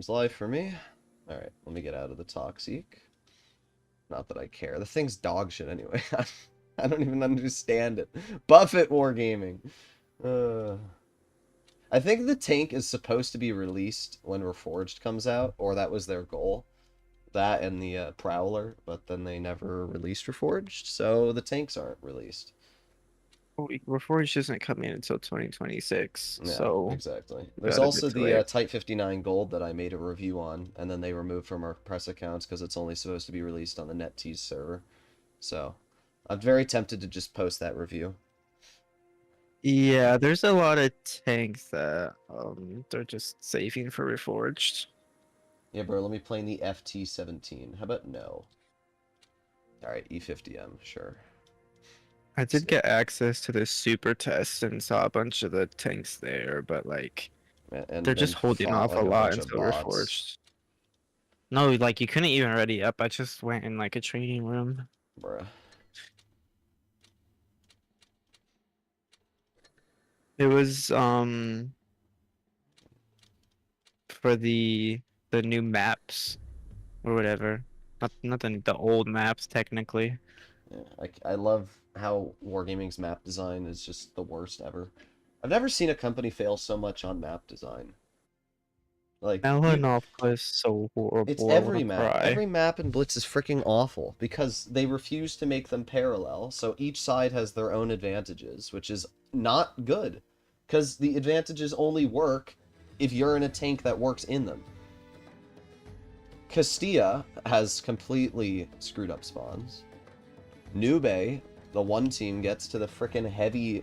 Stream's live for me. Alright, let me get out of the Toxic. Not that I care. The thing's dog shit anyway. I don't even understand it. Buffett Wargaming. I think the tank is supposed to be released when Reforged comes out, or that was their goal. That and the Prowler, but then they never released Reforged, so the tanks aren't released. Reforged isn't coming until 2026, Yeah, so exactly. we There's got a also bit to the wait. Type 59 Gold that I made a review on, and then they removed from our press accounts because it's only supposed to be released on the NetTease server. So, I'm very tempted to just post that review. Yeah, there's a lot of tanks that they're just saving for Reforged. Yeah, bro, let me play in the FT-17. How about no? Alright, E50M, sure. I did get access to this super test and saw a bunch of the tanks there, but like And they're just then holding fought off a like a lot bunch of until bots. Reforged. No, like you couldn't even ready up. I just went in like a training room. Bruh. It was for the new maps or whatever. Not the old maps technically. Yeah, I love how Wargaming's map design is just the worst ever. I've never seen a company fail so much on map design. Like, you, Eleanopka is so it's horrible. I want every to map. cry. Every map in Blitz is freaking awful because they refuse to make them parallel, so each side has their own advantages, which is not good. Because the advantages only work if you're in a tank that works in them. Castilla has completely screwed up spawns. Nube, the one team, gets to the frickin' heavy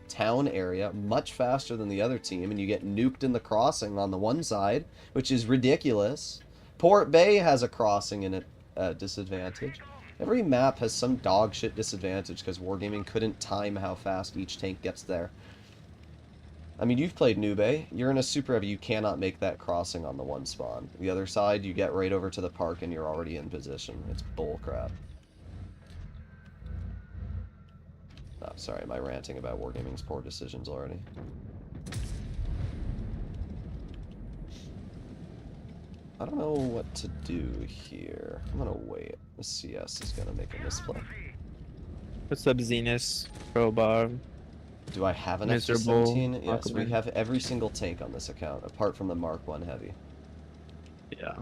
town area much faster than the other team, and you get nuked in the crossing on the one side, which is ridiculous. Port Bay has a crossing in it disadvantage. Every map has some dog shit disadvantage because Wargaming couldn't time how fast each tank gets there. I mean, you've played Nube. You're in a super heavy, you cannot make that crossing on the one spawn. The other side, you get right over to the park and you're already in position. It's bullcrap. Oh, sorry, am I ranting about Wargaming's poor decisions already? I don't know what to do here. I'm gonna wait. The CS is gonna make a misplay. What's up, Zenus? Crowbar. Do I have an Miserable. FT-17? Yes, we Aquaman. have every single tank on this account, apart from the Mark 1 Heavy. Yeah.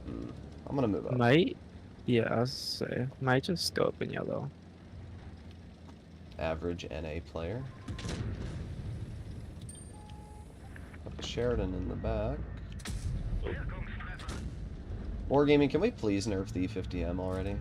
I'm gonna move up. Might. Yeah, I was say might just go up in yellow. Average NA player. Got the Sheridan in the back. Wargaming, can we please nerf the E50M already?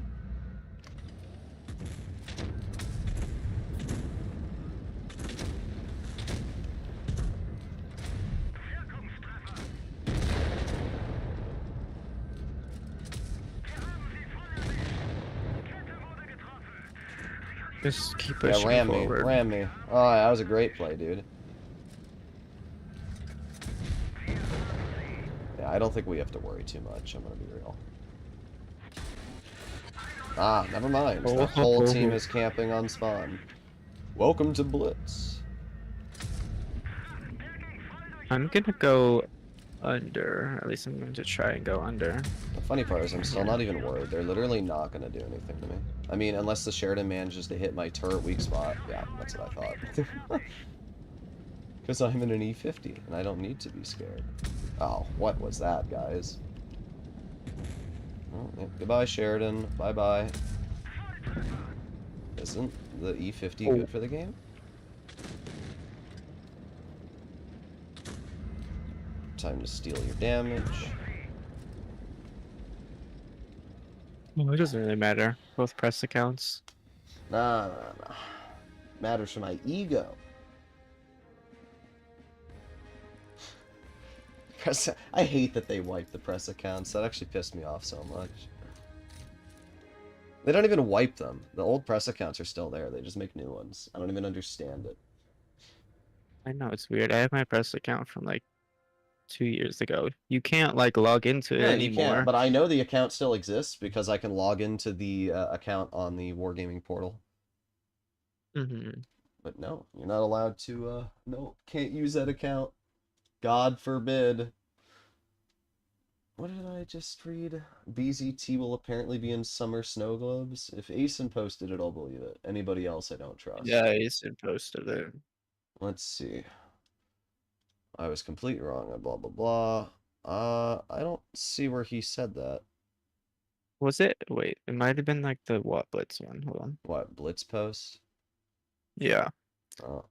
Just keep Yeah, pushing ram me, forward. ram me. Oh, that was a great play, dude. Yeah, I don't think we have to worry too much, I'm gonna be real. Ah, never mind. The whole team is camping on spawn. Welcome to Blitz. I'm gonna go under. At least I'm going to try and go under. The funny part is I'm still not even worried. They're literally not going to do anything to me. I mean, unless the Sheridan manages to hit my turret weak spot. Yeah, that's what I thought. Because I'm in an E50, and I don't need to be scared. Oh, what was that, guys? Oh, yeah, goodbye, Sheridan. Bye-bye. Isn't the E50 good for the game? Time to steal your damage. Well, it doesn't really matter. Both press accounts. Nah. Matters for my ego. I hate that they wiped the press accounts. That actually pissed me off so much. They don't even wipe them. The old press accounts are still there. They just make new ones. I don't even understand it. I know it's weird. I have my press account from like 2 years ago. You can't like log into it No, you can't. anymore. But I know the account still exists because I can log into the account on the Wargaming portal. Mm-hmm. But no, you're not allowed to. No, can't use that account. God forbid. What did I just read? BZT will apparently be in summer snow globes. If Asen posted it, I'll believe it. Anybody else I don't trust. Yeah, he's posted it. Let's see. I was completely wrong. Blah blah blah. I don't see where he said that. Was it? Wait, it might have been like the what Blitz one. Hold on. What, Blitz post? Yeah. Oh,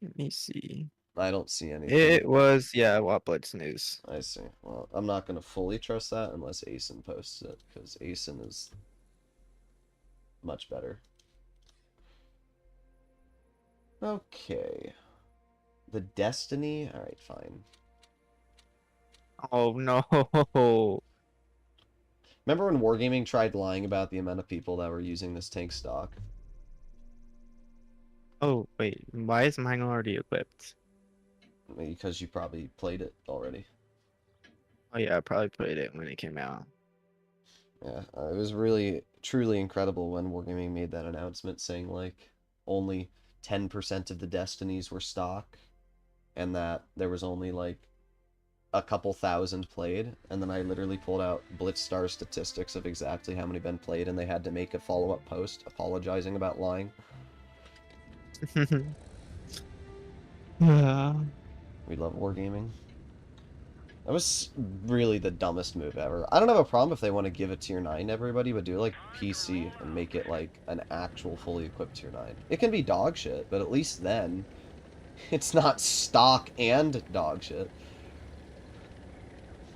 Let me see. I don't see anything. It was, yeah, what Blitz news. I see. Well, I'm not going to fully trust that unless Asen posts it, because Asen is much better. Okay. The Destiny? Alright, fine. Oh no. Remember when Wargaming tried lying about the amount of people that were using this tank stock? Oh wait, why is mine already equipped? Because you probably played it already. Oh yeah, I probably played it when it came out. Yeah, it was really, truly incredible when Wargaming made that announcement saying, like, only 10% of the Destinies were stock, and that there was only, like, a couple thousand played, and then I literally pulled out Blitzstar statistics of exactly how many been played, and they had to make a follow-up post apologizing about lying. Yeah. We love Wargaming. That was really the dumbest move ever. I don't have a problem if they want to give a tier 9 to everybody, but do it like PC and make it like an actual fully equipped tier 9. It can be dog shit, but at least then it's not stock and dog shit.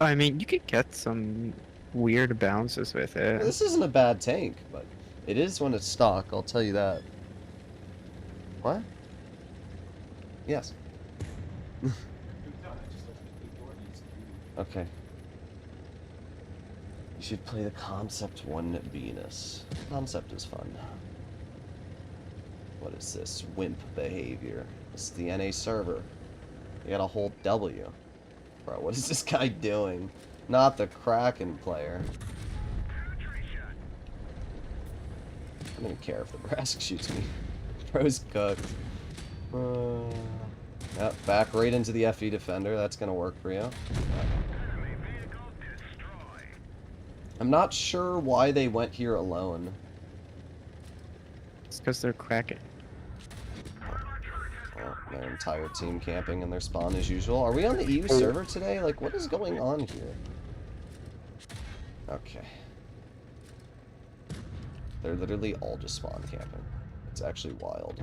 I mean, you could get some weird bounces with it. This isn't a bad tank, but it is when it's stock, I'll tell you that. What? Yes. Okay. You should play the Concept 1 Venus. Concept is fun. What is this? Wimp behavior. This is the NA server. You gotta hold W. Bro, what is this guy doing? Not the Kraken player. I don't care if the Brask shoots me. Bro's cooked. Yep, back right into the FE defender. That's gonna work for you. I'm not sure why they went here alone. It's because they're cracking. Well, their entire team camping in their spawn as usual. Are we on the EU server today? Like, what is going on here? Okay. They're literally all just spawn camping. It's actually wild.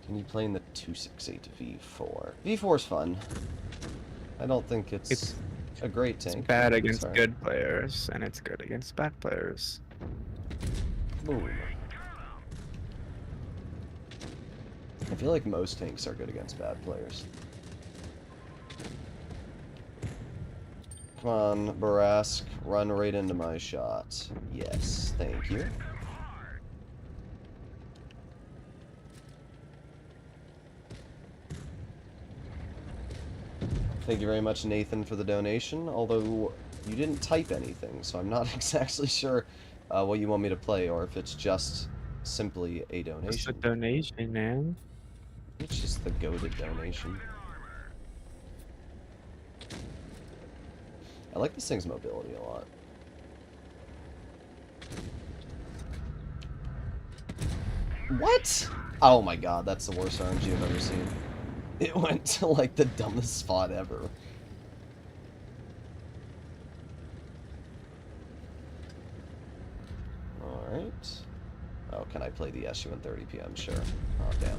Can you play in the 268 V4? V4 is fun. I don't think it's a great tank. It's bad against good players, and it's good against bad players. Boom. I feel like most tanks are good against bad players. Come on, Barask, run right into my shot. Yes, thank you. Thank you very much, Nathan, for the donation, although you didn't type anything, so I'm not exactly sure what you want me to play, or if it's just simply a donation. It's a donation, man. It's just the goated donation. I like this thing's mobility a lot. What? Oh my god, that's the worst RNG I've ever seen. It went to, like, the dumbest spot ever. Alright. Oh, can I play the SU in 30 PM? Sure. Oh, damn.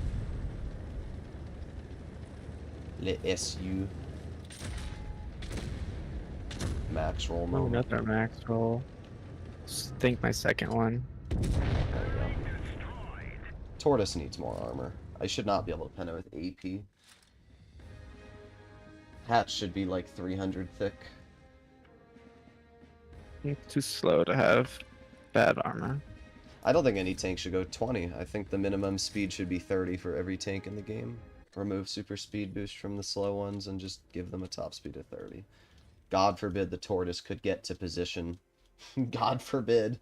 Le SU. Max roll Oh, moment. another max roll. Think my second one. There we go. Tortoise needs more armor. I should not be able to pen it with AP. Hatch should be like 300 thick. It's too slow to have bad armor. I don't think any tank should go 20. I think the minimum speed should be 30 for every tank in the game. Remove super speed boost from the slow ones and just give them a top speed of 30. God forbid the Tortoise could get to position God forbid.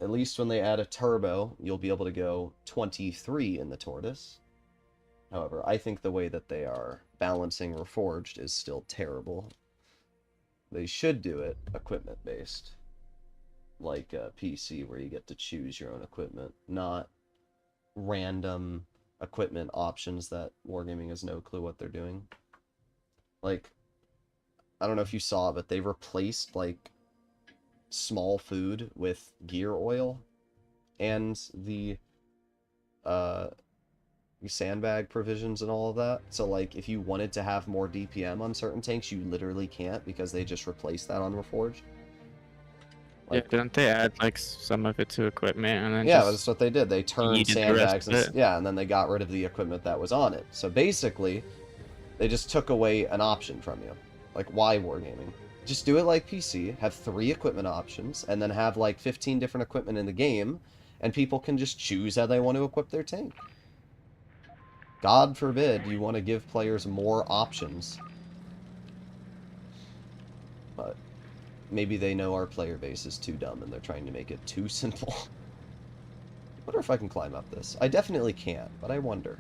At least when they add a turbo, you'll be able to go 23 in the Tortoise. However, I think the way that they are balancing Reforged is still terrible. They should do it equipment-based. Like a PC, where you get to choose your own equipment, not random equipment options that Wargaming has no clue what they're doing. Like, I don't know if you saw, but they replaced, like, small food with gear oil, and the sandbag provisions and all of that. So, like, if you wanted to have more DPM on certain tanks, you literally can't, because they just replaced that on Reforged. Like, yeah, didn't they add, like, some of it to equipment, and then yeah, just that's what they did. They turned sandbags, and yeah, and then they got rid of the equipment that was on it. So basically, they just took away an option from you. Like, why Wargaming? Just do it like PC, have 3 equipment options, and then have, like, 15 different equipment in the game, and people can just choose how they want to equip their tank. God forbid you want to give players more options. But maybe they know our player base is too dumb, and they're trying to make it too simple. I wonder if I can climb up this. I definitely can't, but I wonder.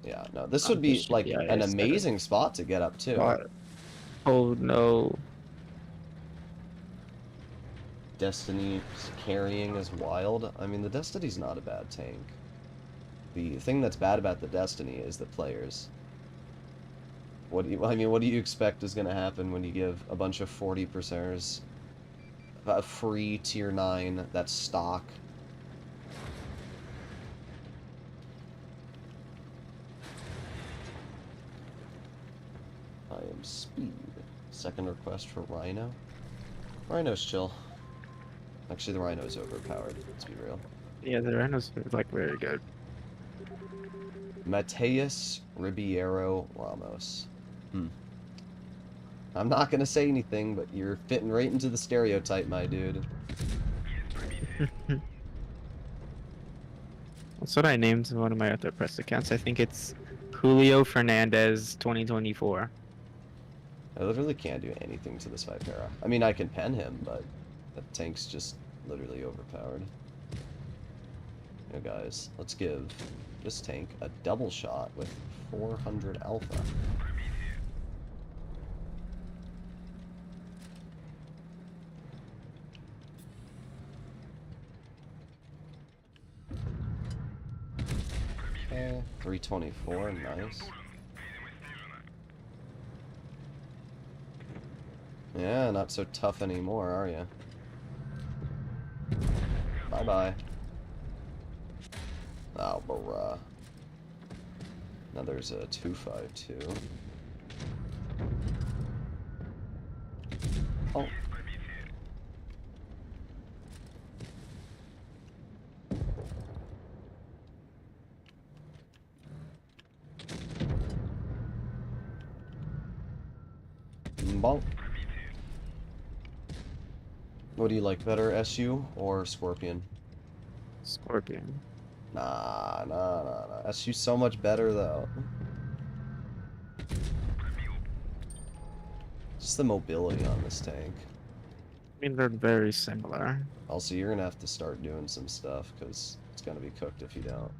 Yeah, no, this would be, like, an amazing spot to get up to. Oh, no. Destiny's carrying is wild. I mean, the Destiny's not a bad tank. The thing that's bad about the Destiny is the players. What do you expect is going to happen when you give a bunch of 40%ers a free tier 9 that's stock? I am speed. Second request for Rhino. Rhino's chill. Actually, the Rhino's overpowered, let's be real. Yeah, the Rhino's, like, very good. Mateus Ribeiro Ramos. I'm not gonna say anything, but you're fitting right into the stereotype, my dude. That's what I named one of my other press accounts. I think it's Julio Fernandez 2024. I literally can't do anything to this Vipera. I mean, I can pen him, but the tank's just literally overpowered. You know, guys, let's give this tank a double shot with 400 alpha. Okay, 324, nice. Yeah, not so tough anymore, are you? Bye-bye. Oh, bruh. Now there's a 252. Oh. Bonk. What do you like better, SU or Scorpion? Scorpion. Nah. SU's so much better, though. Just the mobility on this tank. I mean, they're very similar. Also, you're gonna have to start doing some stuff, because it's gonna be cooked if you don't.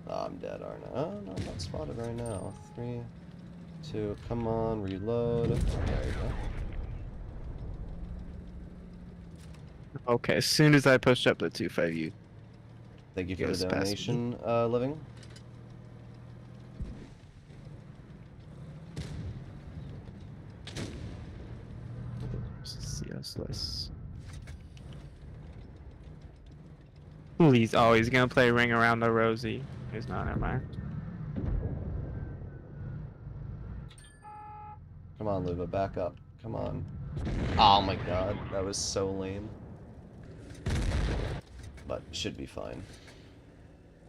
Oh, I'm dead, aren't I? Oh, no, I'm not spotted right now. 3, 2, come on, reload. There you go. Okay, as soon as I push up the 2.5, you. Thank you for the donation, Living. CS. Please, oh, he's gonna play Ring Around the Rosie. He's not, never mind. Come on, Luva, back up. Come on. Oh my god, that was so lame. But should be fine.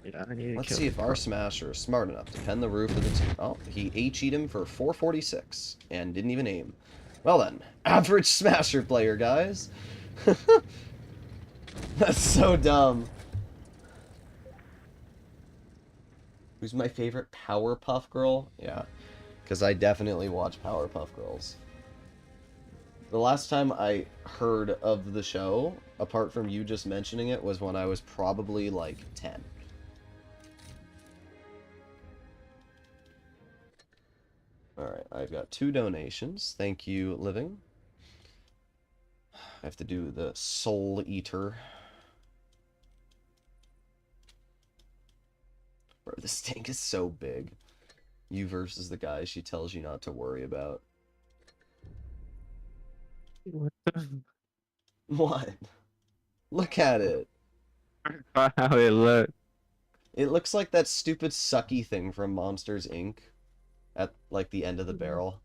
Yeah, I need to Let's see if our Smasher is smart enough to pen the roof of the team. Oh, he HE'd him for 446 and didn't even aim. Well then, average Smasher player, guys. That's so dumb. Who's my favorite Powerpuff Girl? Yeah, because I definitely watch Powerpuff Girls. The last time I heard of the show, apart from you just mentioning it, was when I was probably like 10. Alright, I've got 2 donations. Thank you, Living. I have to do the Soul Eater. Bro, this tank is so big. You versus the guy she tells you not to worry about. What the? What? Look at it. How it look? It looks like that stupid sucky thing from Monsters, Inc. At, like, the end of the barrel.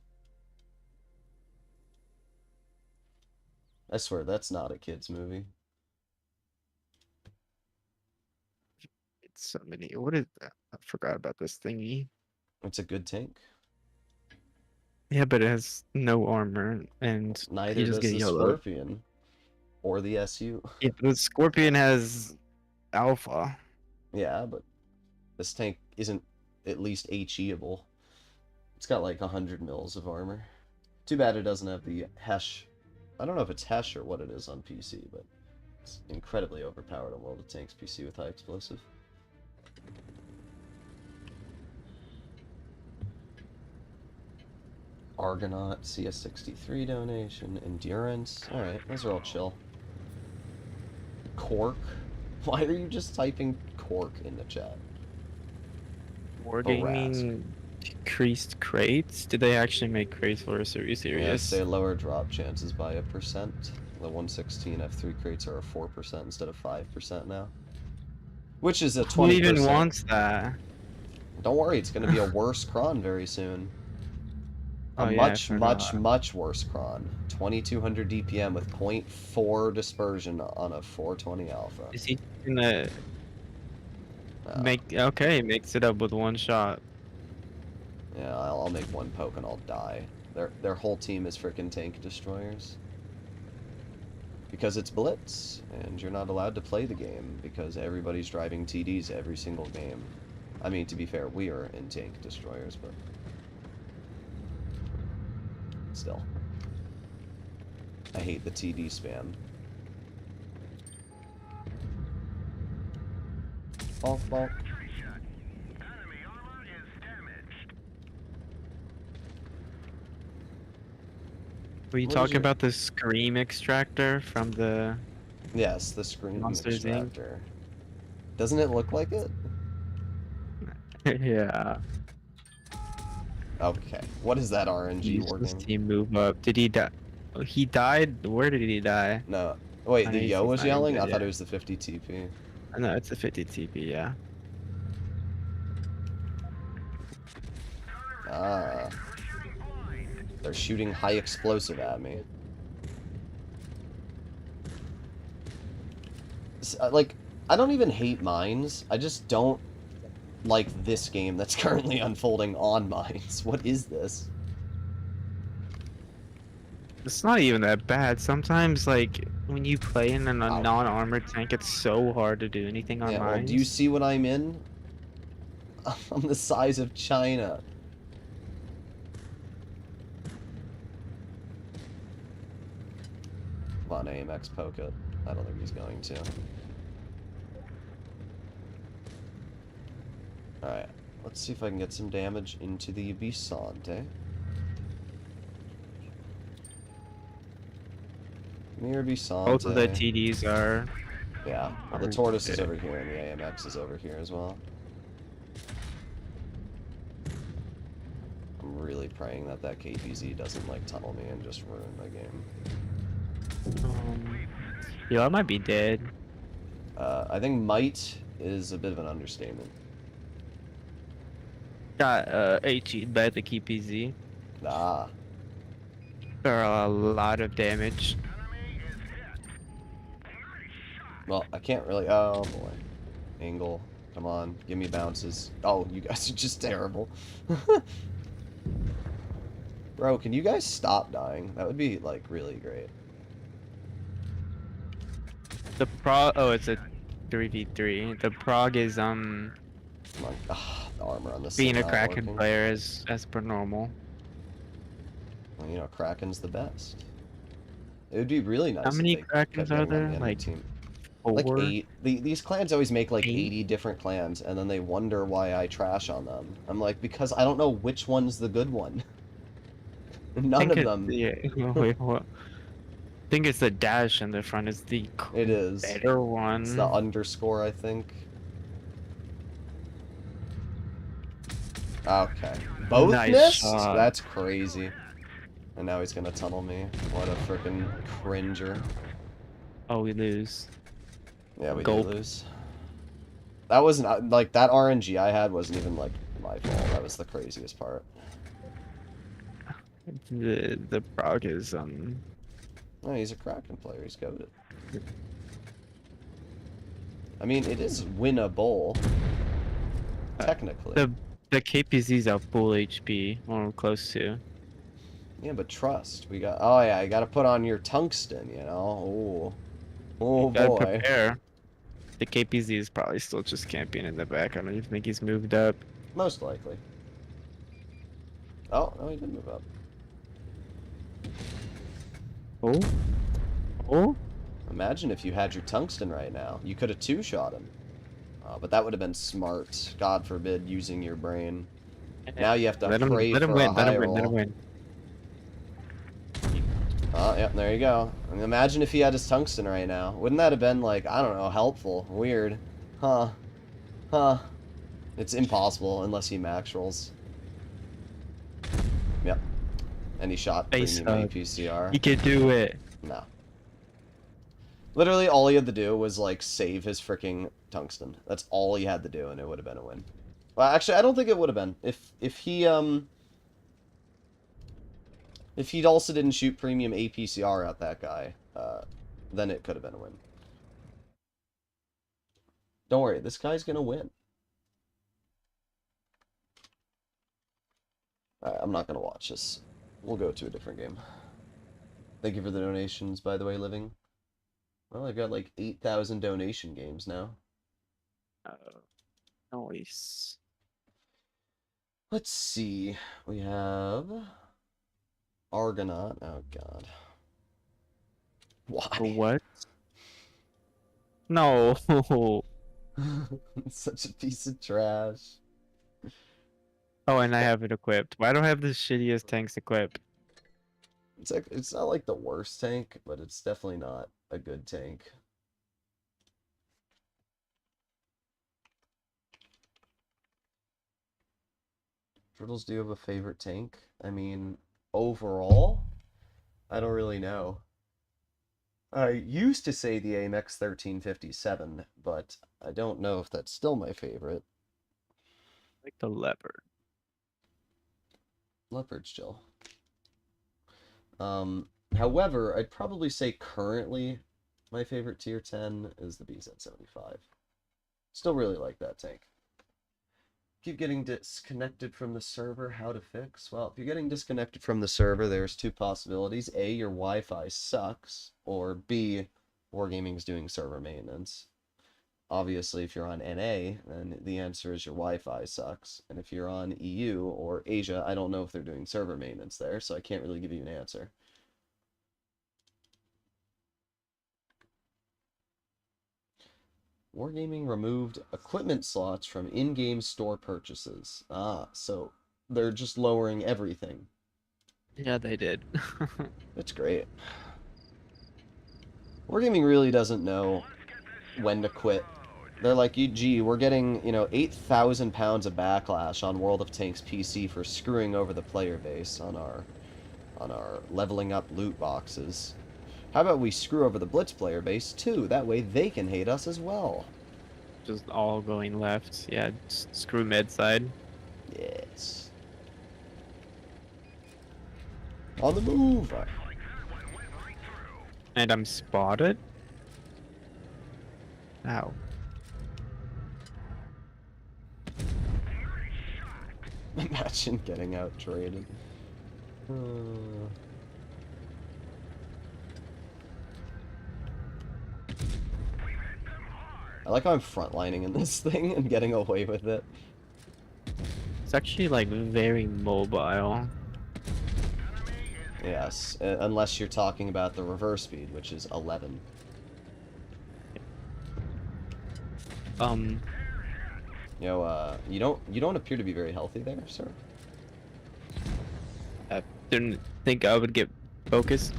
I swear, that's not a kid's movie. It's so many. What is that? I forgot about this thingy. It's a good tank. Yeah, but it has no armor, and Neither you just does get the yellow. Scorpion. Or the SU. Yeah, the Scorpion has alpha. Yeah, but this tank isn't at least HE-able. It's got like 100 mils of armor. Too bad it doesn't have the Hesh. I don't know if it's Hesh or what it is on PC, but it's incredibly overpowered on World of Tanks PC with high explosive. Argonaut, CS63 donation, Endurance. Alright, those are all chill. Cork? Why are you just typing cork in the chat? Wargaming decreased crates? Did they actually make crates for us? Are you serious? Yes, they lower drop chances by 1%. The 116 F3 crates are 4% instead of 5% now. Which is a 20%. Who even wants that? Don't worry, it's going to be a worse cron very soon. A Oh, yeah, much worse cron. 2200 DPM with 0.4 dispersion on a 420 alpha. Is he gonna make? Okay, he makes it up with one shot. Yeah, I'll make one poke and I'll die. Their whole team is freaking tank destroyers. Because it's Blitz, and you're not allowed to play the game because everybody's driving TDs every single game. I mean, to be fair, we are in tank destroyers, but still. I hate the TD spam. Bonk, bonk. Were you What is talking your- about the Scream extractor from the? Yes, the Scream Monsters, Inc. extractor. Doesn't it look like it? Yeah. Okay. What is that RNG Use this Wargaming? team move up. Did he die? Oh, he died. Where did he die? No. Wait, I the know yo he's was not yelling? good I thought yet. it was the 50 TP. No, it's a 50 TP. Yeah. Ah. They're shooting high explosive at me. Like, I don't even hate mines. I just don't like this game that's currently unfolding on mines. What is this? It's not even that bad. Sometimes, like, when you play in a Ow. non-armored tank, it's so hard to do anything on Yeah, well, mines. do you see what I'm in? I'm the size of China. Come on, AMX poke it. I don't think he's going to. Alright, let's see if I can get some damage into the Bisante. Mir Bisante. Both of the TDs are. Yeah, well, the are Tortoise is good. over here and the AMX is over here as well. I'm really praying that that KPZ doesn't, like, tunnel me and just ruin my game. Yo, I might be dead. I think might is a bit of an understatement. Got HE'd by the KPZ. Ah. There are a lot of damage. Well, I can't really... Oh, boy. Angle. Come on. Give me bounces. Oh, you guys are just terrible. Bro, can you guys stop dying? That would be, like, really great. Oh, it's a 3v3. The prog is Come on. Ah, armor on this Being thing a not Kraken working. player is as per normal. Well, you know, Kraken's the best. It would be really nice How many if they kept Krakens are getting on the there? enemy Like team. Like 4? 8. These clans always make like 8? 80 different clans, and then they wonder why I trash on them. I'm like, because I don't know which one's the good one. I None think of it's them. wait, what? I think it's the dash in the front is the It is. better It's the one. underscore, I think. Okay. Both Nice missed? shot. That's crazy. And now he's gonna tunnel me. What a freaking cringer. Oh, we lose. Yeah, we Gulp. did lose. That wasn't, like, that RNG I had wasn't even, like, my fault. That was the craziest part. The prog is Oh, he's a Kraken player. He's goated. I mean, it is winnable. Technically. the KPZ's are full HP, or close to. Yeah, but trust. We got... Oh, yeah, you gotta put on your tungsten, you know? Ooh. Oh, Gotta boy. prepare. The KPZ is probably still just camping in the back. I don't even think he's moved up. Most likely. Oh, no, he didn't move up. Oh? Oh? Imagine if you had your tungsten right now. You could have two-shot him. But that would have been smart. God forbid using your brain. Now you have to pray let him for win, a high roll. let him win. Oh, yeah, there you go. I mean, imagine if he had his tungsten right now. Wouldn't that have been, like, I don't know, helpful? Weird. Huh. Huh. It's impossible unless he max rolls. Yep. And he shot Face premium hug. APCR. He can do it. No. Literally, all he had to do was, like, save his freaking tungsten. That's all he had to do, and it would have been a win. Well, actually, I don't think it would have been. If he'd also didn't shoot premium APCR at that guy, then it could have been a win. Don't worry, this guy's gonna win. I'm not gonna watch this. We'll go to a different game. Thank you for the donations, by the way, Living. Well, I've got like 8,000 donation games now. Nice. Let's see. We have Argonaut. Oh god. Why? What? No. It's such a piece of trash. Oh, and I have it equipped. Why don't I have the shittiest tanks equipped? It's like, it's not like the worst tank, but it's definitely not a good tank. Droodles, do you have a favorite tank? I mean, overall, I don't really know. I used to say the AMX 1357, but I don't know if that's still my favorite. Like the leopard. Leopard's chill. However, I'd probably say currently my favorite tier 10 is the BZ75. Still really like that tank. Keep getting disconnected from the server. How to fix? Well, if you're getting disconnected from the server, there's two possibilities. A, your Wi-Fi sucks, or B, Wargaming's doing server maintenance. Obviously, if you're on NA, then the answer is your Wi-Fi sucks. And if you're on EU or Asia, I don't know if they're doing server maintenance there, so I can't really give you an answer. Wargaming removed equipment slots from in-game store purchases. Ah, so they're just lowering everything. Yeah, they did. That's great. Wargaming really doesn't know when to quit. They're like, gee, we're getting, 8,000 pounds of backlash on World of Tanks PC for screwing over the player base on our leveling up loot boxes. How about we screw over the Blitz player base, too? That way they can hate us as well. Just all going left. Yeah, screw mid side. Yes. On the move! And I'm spotted? Ow. Imagine getting out traded. I like how I'm frontlining in this thing and getting away with it. It's actually like very mobile. Yes, unless you're talking about the reverse speed, which is 11. You don't appear to be very healthy there, sir. I didn't think I would get focused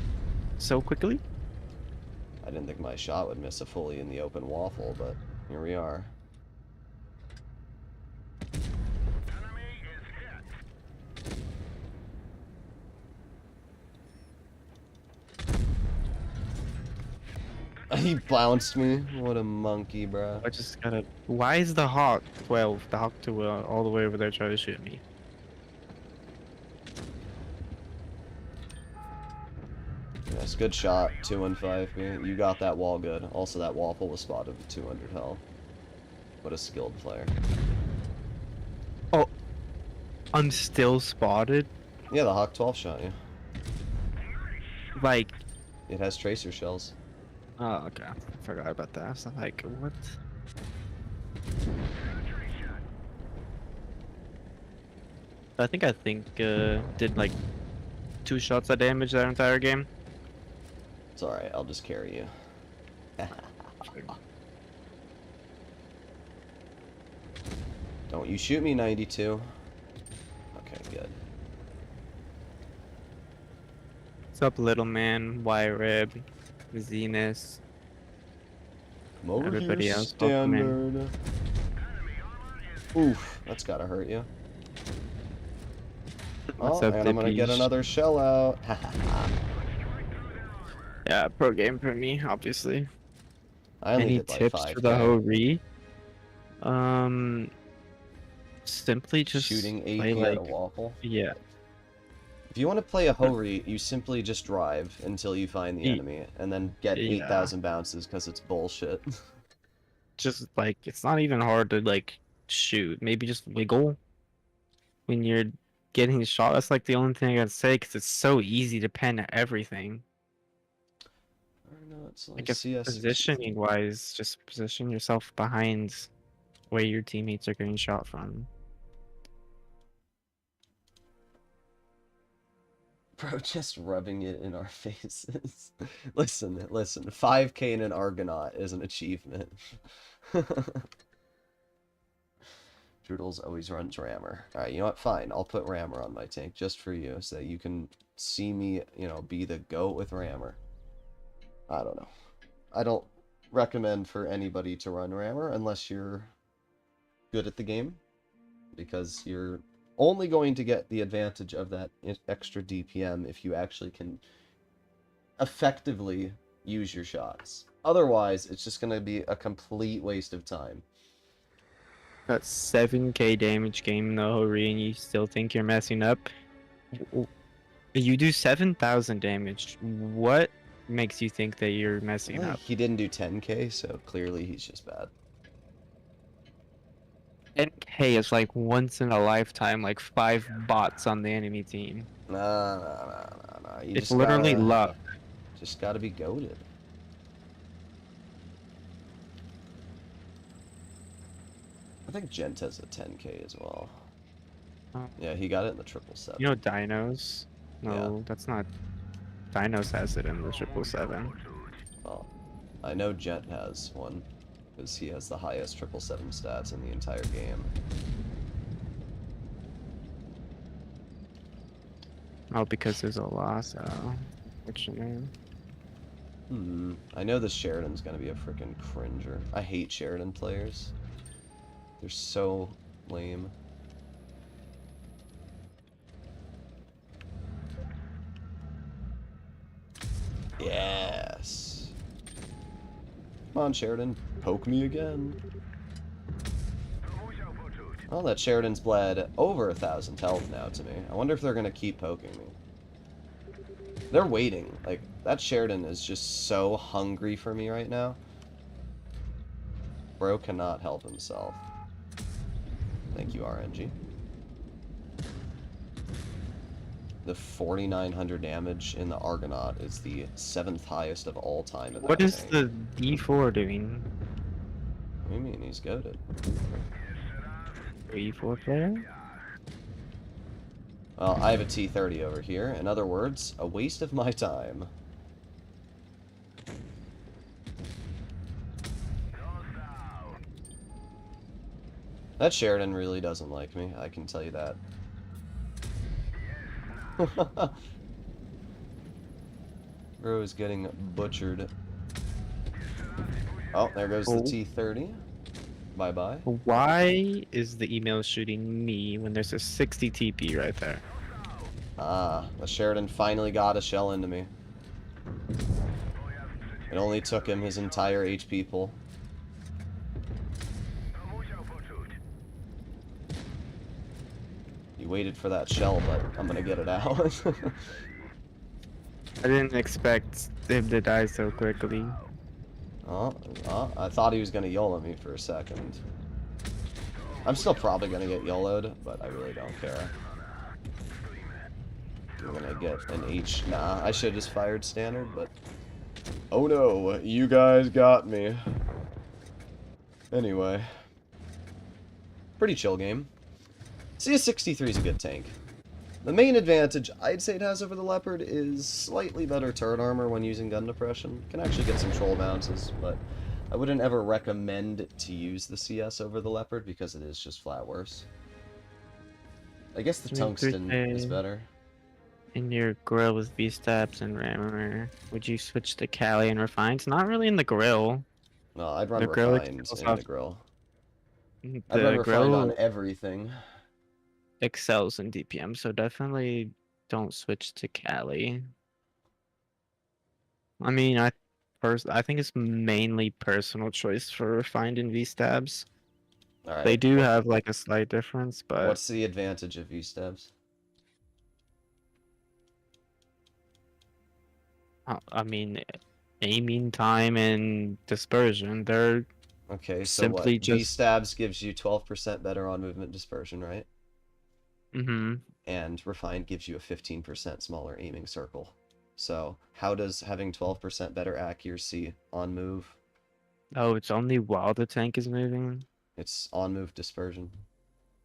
so quickly. I didn't think my shot would miss a fully in the open waffle, but here we are. He bounced me. What a monkey, bruh. I just gotta. Why is the Hawk 12, the Hawk 2 all the way over there trying to shoot me? Yes, good shot. 215. You got that wall good. Also, that waffle was spotted with 200 health. What a skilled player. Oh, I'm still spotted? Yeah, the Hawk 12 shot you. Like, It has tracer shells. oh, okay. I forgot about that. So like, what? I think did like 2 shots of damage that entire game. It's alright, I'll just carry you. Don't you shoot me, 92. Okay, good. What's up, little man? Y-Rib, Zenus. Come over Everybody here, else, welcome in. standard. Oof, that's gotta hurt you. What's Oh, up, and I'm gonna get Dippies? another shell out. Yeah, pro game for me, obviously. I only Any did like tips 5K. for the Ho-Re? Simply just Shooting play 8K at a like, waffle. yeah. If you want to play a Ho-Re, you simply just drive until you find the enemy, and then get Yeah. 8,000 bounces because it's bullshit. Just like, it's not even hard to like shoot. Maybe just wiggle when you're getting shot. That's like the only thing I gotta say, because it's so easy to pen everything. No, it's I like guess CS. positioning wise, just position yourself behind where your teammates are getting shot from. Bro, just rubbing it in our faces. Listen. 5K in an Argonaut is an achievement. Droodles always runs Rammer. Alright, you know what? Fine. I'll put Rammer on my tank just for you so that you can see me, be the GOAT with Rammer. I don't know. I don't recommend for anybody to run Rammer unless you're good at the game, because you're only going to get the advantage of that extra DPM if you actually can effectively use your shots. Otherwise, it's just going to be a complete waste of time. Got 7k damage game though, Ho-Re, and you still think you're messing up? You do 7,000 damage. What makes you think that you're messing up? He didn't do 10k, so clearly he's just bad. 10k is like once in a lifetime, like 5 bots on the enemy team. Nah. It's literally luck. Just gotta be goated. I think Gent has a 10k as well. Yeah, he got it in the 777. You know Dinos? No, Yeah. that's not. Dinos has it in the 777. Well, I know Gent has one, because he has the highest 777 stats in the entire game. Oh, because there's a loss. Oh, what's your name? I know this Sheridan's gonna be a freaking cringer. I hate Sheridan players. They're so lame. Yes. Come on, Sheridan. Poke me again. Well, that Sheridan's bled over 1,000 health now to me. I wonder if they're gonna keep poking me. They're waiting. Like, that Sheridan is just so hungry for me right now. Bro cannot help himself. Thank you, RNG. The 4,900 damage in the Argonaut is the 7th highest of all time. What is the D4 doing? What do you mean? He's goated. E4 player? Well, I have a T-30 over here. In other words, a waste of my time. That Sheridan really doesn't like me, I can tell you that. Bro is getting butchered. Oh, there goes the T-30. Bye-bye. Why is the email shooting me when there's a 60 TP right there? Ah, the Sheridan finally got a shell into me. It only took him his entire HP pool. He waited for that shell, but I'm gonna get it out. I didn't expect him to die so quickly. Oh, I thought he was gonna YOLO me for a second. I'm still probably gonna get YOLO'd, but I really don't care. I'm gonna get an H. Nah, I should have just fired standard, but... Oh no, you guys got me. Anyway. Pretty chill game. CS63 is a good tank. The main advantage I'd say it has over the Leopard is slightly better turret armor when using gun depression. Can actually get some troll bounces, but I wouldn't ever recommend to use the CS over the Leopard because it is just flat worse. I guess the tungsten is better. In your grill with V-stabs and rammer, would you switch to Cali and refined? Not really in the grill. No, I'd run The grill refined in the grill. I'd run The refined grill on everything. excels in DPM, so definitely don't switch to Cali. I mean, I think it's mainly personal choice for refined and V-stabs. Alright. They do have like a slight difference, but what's the advantage of V-stabs? I mean, aiming time and dispersion, they're okay, so simply what? just V-stabs gives you 12% better on movement dispersion, right? mm-hmm. And refined gives you a 15% smaller aiming circle. So how does having 12% better accuracy on move? Oh, it's only while the tank is moving? It's on move dispersion.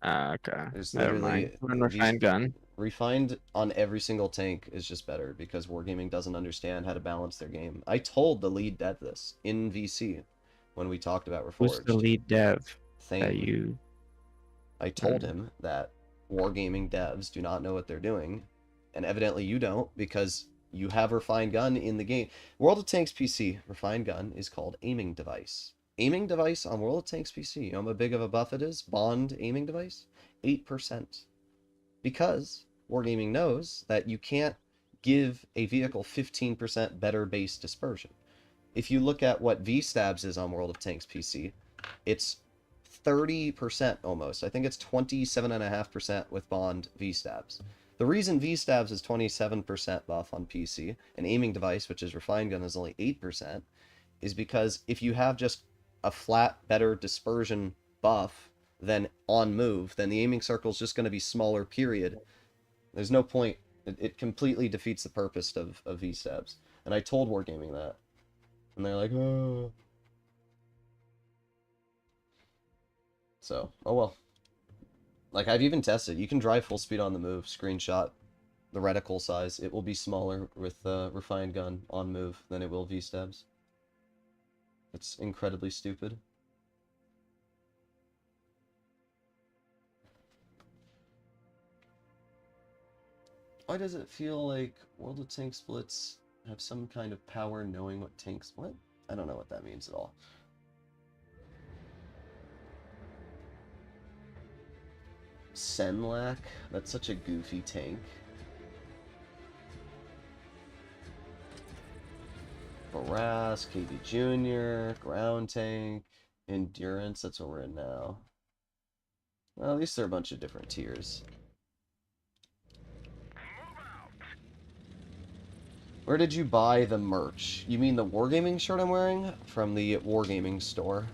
Okay. There's Never literally mind. Run refined gun. refined on every single tank is just better because Wargaming doesn't understand how to balance their game. I told the lead dev this in VC when we talked about Reforged. Who's the lead dev Thane. that you... I told him that Wargaming devs do not know what they're doing, and evidently you don't because you have refined gun in the game. World of Tanks PC refined gun is called aiming device. Aiming device on World of Tanks PC. You know how big of a buff it is? Bond aiming device? 8%. Because Wargaming knows that you can't give a vehicle 15% better base dispersion. If you look at what V-stabs is on World of Tanks PC, it's 30% almost. I think it's 27.5% with Bond V-stabs. The reason V-stabs is 27% buff on PC, and aiming device, which is refined gun, is only 8%, is because if you have just a flat, better dispersion buff than on move, then the aiming circle is just going to be smaller, period. There's no point. It completely defeats the purpose of V-stabs. And I told Wargaming that. And they're like, oh. So, oh well. Like, I've even tested. You can drive full speed on the move, screenshot the reticle size. It will be smaller with refined gun on move than it will V-stabs. It's incredibly stupid. Why does it feel like World of Tanks Blitz have some kind of power knowing what tanks... What? I don't know what that means at all. Senlac? That's such a goofy tank. Barras, KB Jr., Ground Tank, Endurance, that's what we're in now. Well, at least there are a bunch of different tiers. Where did you buy the merch? You mean the Wargaming shirt I'm wearing? From the Wargaming store.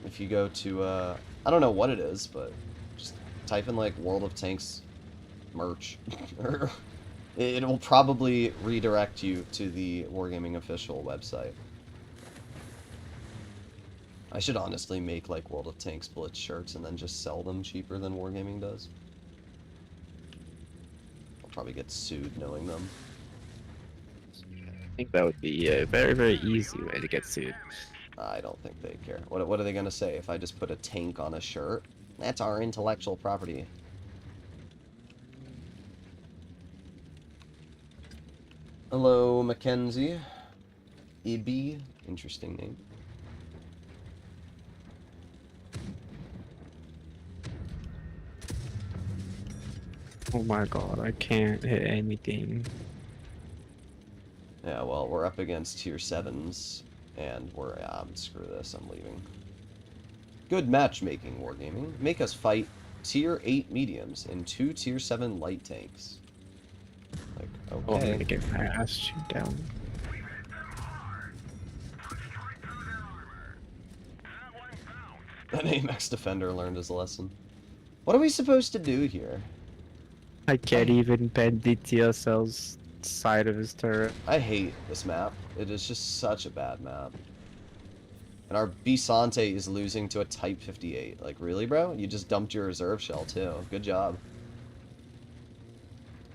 If you go to, I don't know what it is, but just type in, like, World of Tanks merch. It will probably redirect you to the Wargaming official website. I should honestly make, like, World of Tanks Blitz shirts and then just sell them cheaper than Wargaming does. probably get sued knowing them. I think that would be a very, very easy way to get sued. I don't think they care. What are they gonna say if I just put a tank on a shirt? That's our intellectual property. Hello, Mackenzie. Ibby. Interesting name. Oh my god, I can't hit anything. Yeah, well, we're up against tier 7s, and screw this, I'm leaving. Good matchmaking, Wargaming. Make us fight tier 8 mediums and 2 tier 7 light tanks. Like, Oh, I'm okay. gonna get my ass chewed down. An Amex defender learned his lesson. What are we supposed to do here? I can't even bend the TSL's side of his turret. I hate this map. It is just such a bad map. And our Bisante is losing to a Type 58. Like, really, bro? You just dumped your reserve shell, too. Good job.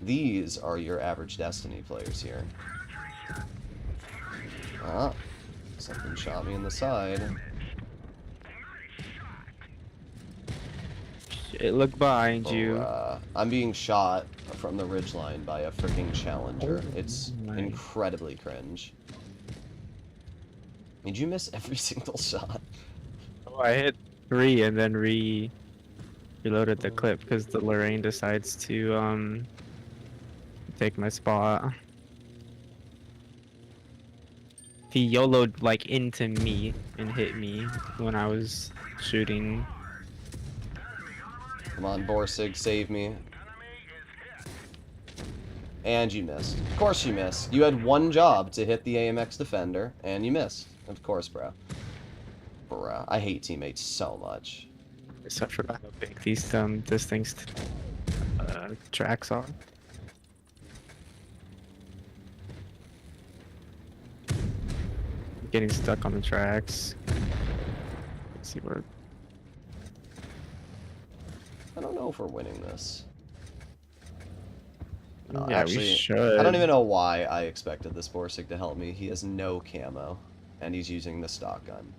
These are your average Destiny players here. Ah, something shot me in the side. Shit, look behind you. I'm being shot from the ridgeline by a freaking Challenger. It's incredibly cringe. Did you miss every single shot? Oh, I hit 3 and then reloaded the clip because the Lorraine decides to take my spot. He YOLO'd like into me and hit me when I was shooting. Come on, Borsig, save me. And you missed. Of course you missed. You had one job to hit the AMX defender, and you missed. Of course, bro. Bruh, I hate teammates so much. I forgot how big these this thing's tracks are. Getting stuck on the tracks. Let's see where. I don't know if we're winning this. Yeah, actually, we should. I don't even know why I expected this Borsig to help me. He has no camo, and he's using the stock gun.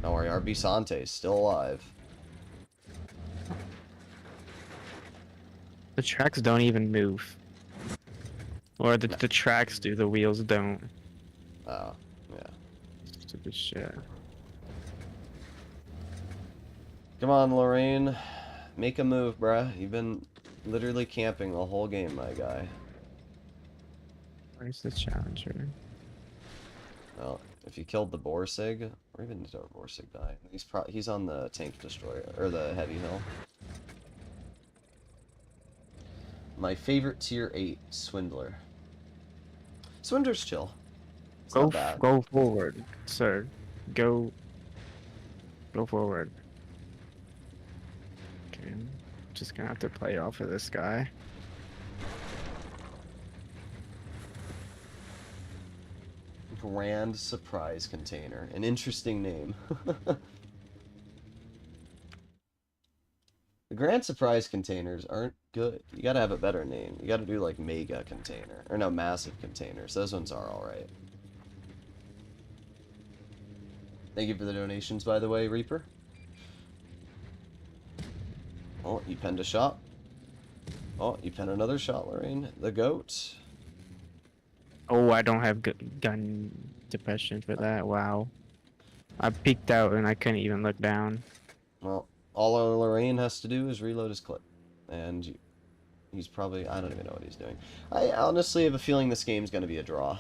Don't worry, our Bisante is still alive. The tracks don't even move. Or the tracks do, the wheels don't. Oh, yeah. Stupid shit. Come on, Lorraine. Make a move, bruh. You've been literally camping the whole game, my guy. Where's the Challenger? Well, if you killed the Borsig, or even did our Borsig die? He's on the tank destroyer, or the heavy hill. My favorite tier 8, Swindler. Swindler's chill. It's not bad. Go forward, sir. Go forward. Okay, I'm just gonna have to play off of this guy. Grand Surprise Container. An interesting name. The Grand Surprise Containers aren't good. You gotta have a better name. You gotta do like Mega Container. Or no, Massive Containers. Those ones are alright. Thank you for the donations, by the way, Reaper. Oh, you penned a shot. Oh, you penned another shot, Lorraine. The goat. Oh, I don't have gun depression for that. Wow. I peeked out and I couldn't even look down. Well, all Lorraine has to do is reload his clip. And he's probably... I don't even know what he's doing. I honestly have a feeling this game's going to be a draw.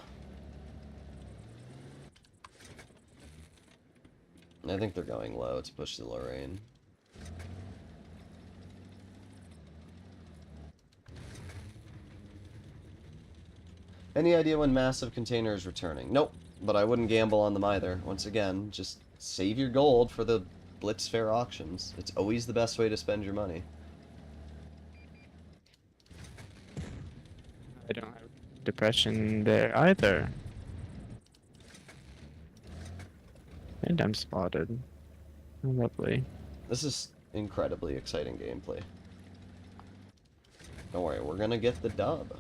I think they're going low to push the Lorraine. Any idea when Massive Container is returning? Nope, but I wouldn't gamble on them either. Once again, just save your gold for the Blitz fair auctions. It's always the best way to spend your money. I don't have depression there either. And I'm spotted. Lovely. This is incredibly exciting gameplay. Don't worry, we're gonna get the dub.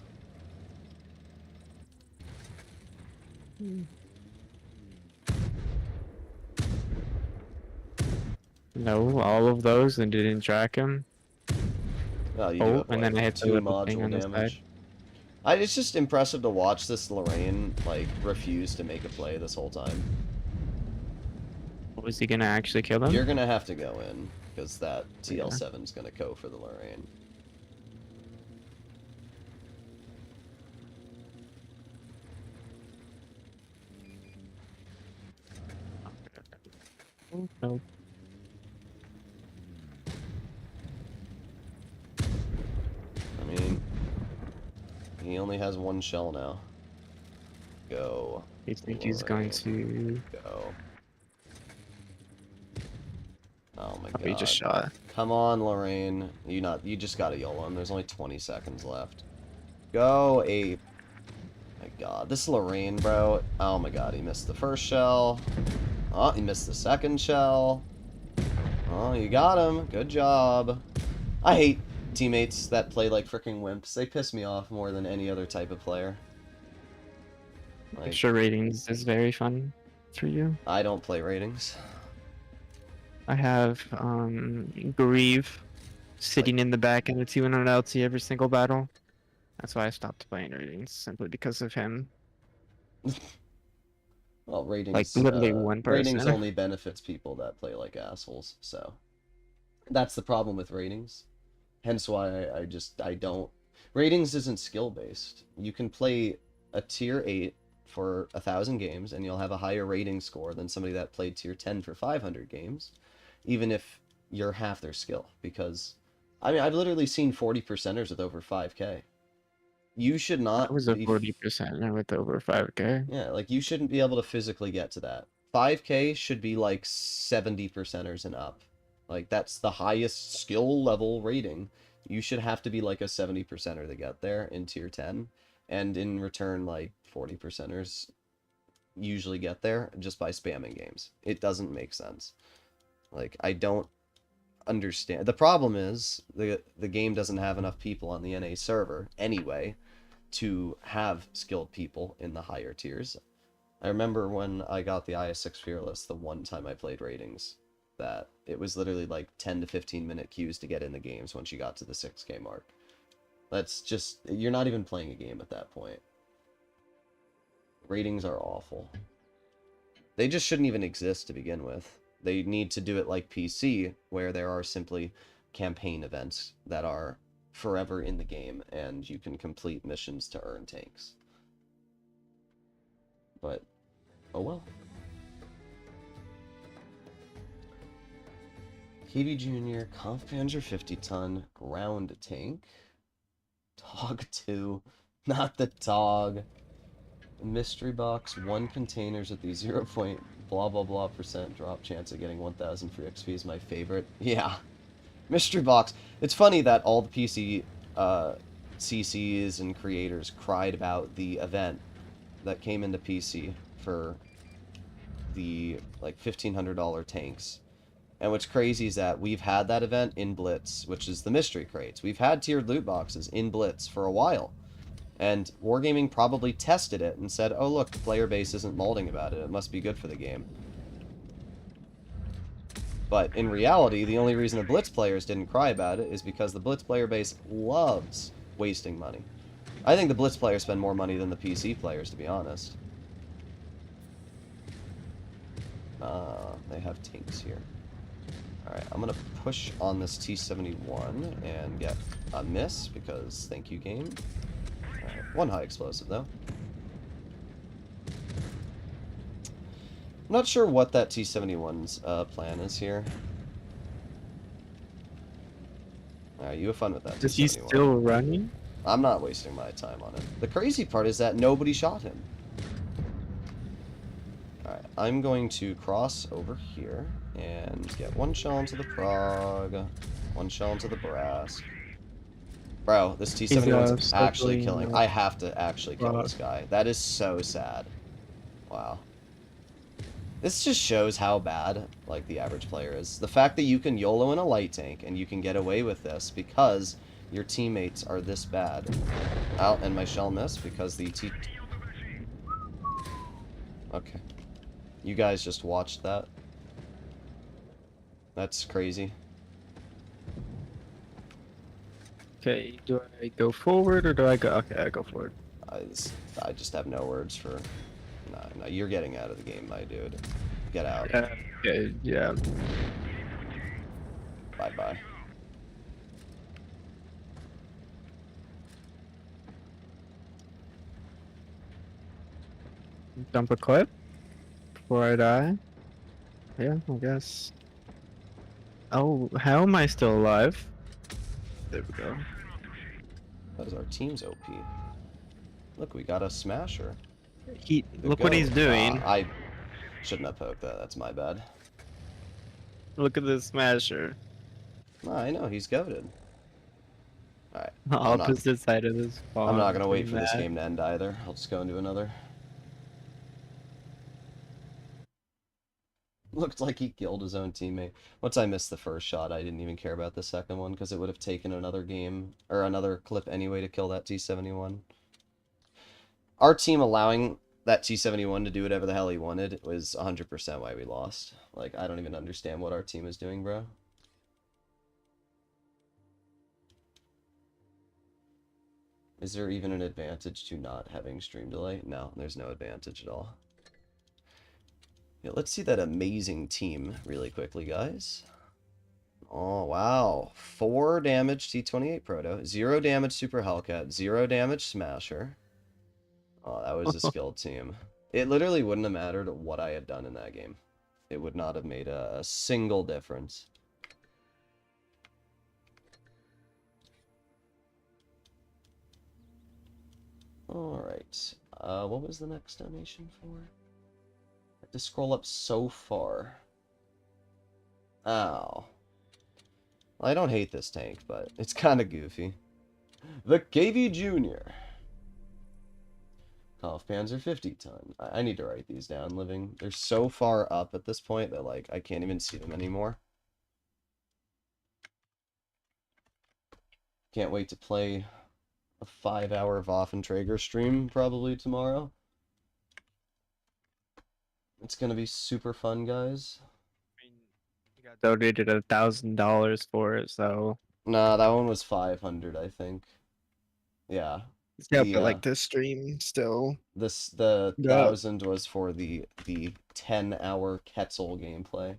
No, all of those and didn't track him. Oh, you do Oh, have, and like, then I hit the 2 little thing module on the damage. side. It's just impressive to watch this Lorraine, like, refuse to make a play this whole time. Was he gonna actually kill him? You're gonna have to go in, because that TL7's gonna go for the Lorraine. Oh, no. I mean, he only has 1 shell now. Go. You think he's going to... Go. Oh my Oh, god. he just shot. Come on, Lorraine. You just gotta YOLO him. There's only 20 seconds left. Go, ape. My god. This Lorraine, bro. Oh my god, he missed the first shell. Oh, he missed the second shell. Oh, you got him. Good job. I hate teammates that play like freaking wimps. They piss me off more than any other type of player. I'm sure ratings is very fun for you. I don't play ratings. I have Grieve sitting in the back in a 200 LT every single battle. That's why I stopped playing ratings, simply because of him. Well, ratings, like literally one person. Ratings only benefits people that play like assholes, so that's the problem with ratings. Hence why I don't. Ratings isn't skill based. You can play a tier 8 for 1,000 games and you'll have a higher rating score than somebody that played tier 10 for 500 games, even if you're half their skill. Because I mean, I've literally seen 40%ers with over 5k. You should not. I was a 40% with over 5k. Yeah, like you shouldn't be able to physically get to that. 5k should be like 70%ers and up. Like that's the highest skill level rating. You should have to be like a 70%er to get there in tier 10. And in return, like 40%ers usually get there just by spamming games. It doesn't make sense. Like I don't understand. The problem is the game doesn't have enough people on the NA server anyway to have skilled people in the higher tiers. I remember when I got the IS6 Fearless, the one time I played ratings, that it was literally like 10 to 15 minute queues to get in the games once you got to the 6k mark. That's just, you're not even playing a game at that point. Ratings are awful. They just shouldn't even exist to begin with. They need to do it like PC, where there are simply campaign events that are forever in the game, and you can complete missions to earn tanks. But, oh well. KB Jr., Conf Panzer 50-ton, ground tank. Tog 2, not the Tog. Mystery box, 1 containers at the 0. Blah blah blah % drop chance of getting 1,000 free XP is my favorite. Yeah. Mystery box. It's funny that all the PC CCs and creators cried about the event that came into PC for the like $1,500 tanks. And what's crazy is that we've had that event in Blitz, which is the mystery crates. We've had tiered loot boxes in Blitz for a while. And Wargaming probably tested it and said, oh look, the player base isn't molding about it. It must be good for the game. But in reality, the only reason the Blitz players didn't cry about it is because the Blitz player base loves wasting money. I think the Blitz players spend more money than the PC players, to be honest. They have tanks here. Alright, I'm gonna push on this T-71 and get a miss, because thank you, game. Alright, 1 high explosive, though. I'm not sure what that T-71's plan is here. Alright, you have fun with that T-71. Is he still running? I'm not wasting my time on it. The crazy part is that nobody shot him. Alright, I'm going to cross over here and get 1 shell into the Prague, 1 shell into the Brass. Bro, this T-71's actually killing. I have to actually kill this guy. That is so sad. Wow. This just shows how bad, like, the average player is. The fact that you can YOLO in a light tank and you can get away with this because your teammates are this bad. Oh, and my shell missed because the Okay. You guys just watched that. That's crazy. Okay, do I go forward or do I go? Okay, I go forward. I just have no words for... No, you're getting out of the game, my dude. Get out. Okay, yeah. Bye-bye. Dump a clip before I die. Yeah, I guess. Oh, how am I still alive? There we go. That is our team's OP. Look, we got a smasher. Look what he's doing. I shouldn't have poked that. That's my bad. Look at this smasher. No, I know, he's goated. Alright. Opposite side of this ball. I'm not gonna wait for this game to end either. I'll just go into another. Looked like he killed his own teammate. Once I missed the first shot, I didn't even care about the second one because it would have taken another game or another clip anyway to kill that T-71. Our team allowing that T-71 to do whatever the hell he wanted was 100% why we lost. Like, I don't even understand what our team is doing, bro. Is there even an advantage to not having stream delay? No, there's no advantage at all. Yeah, let's see that amazing team really quickly, guys. Oh, wow. 4 damage T-28 Proto, 0 damage Super Hellcat, 0 damage Smasher. Oh, that was a skilled team. It literally wouldn't have mattered what I had done in that game. It would not have made a single difference. Alright. What was the next donation for? I have to scroll up so far. Ow. Well, I don't hate this tank, but it's kind of goofy. The KV Jr. Kampfpanzer 50 ton. I need to write these down, living. They're so far up at this point that, like, I can't even see them anymore. Can't wait to play a 5-hour Waffentrager stream probably tomorrow. It's gonna be super fun, guys. I mean, you got donated $1,000 for it, so. Nah, that one was 500, I think. Yeah. Yeah, but like this stream still. The 1,000 was for the 10-hour Quetzal gameplay.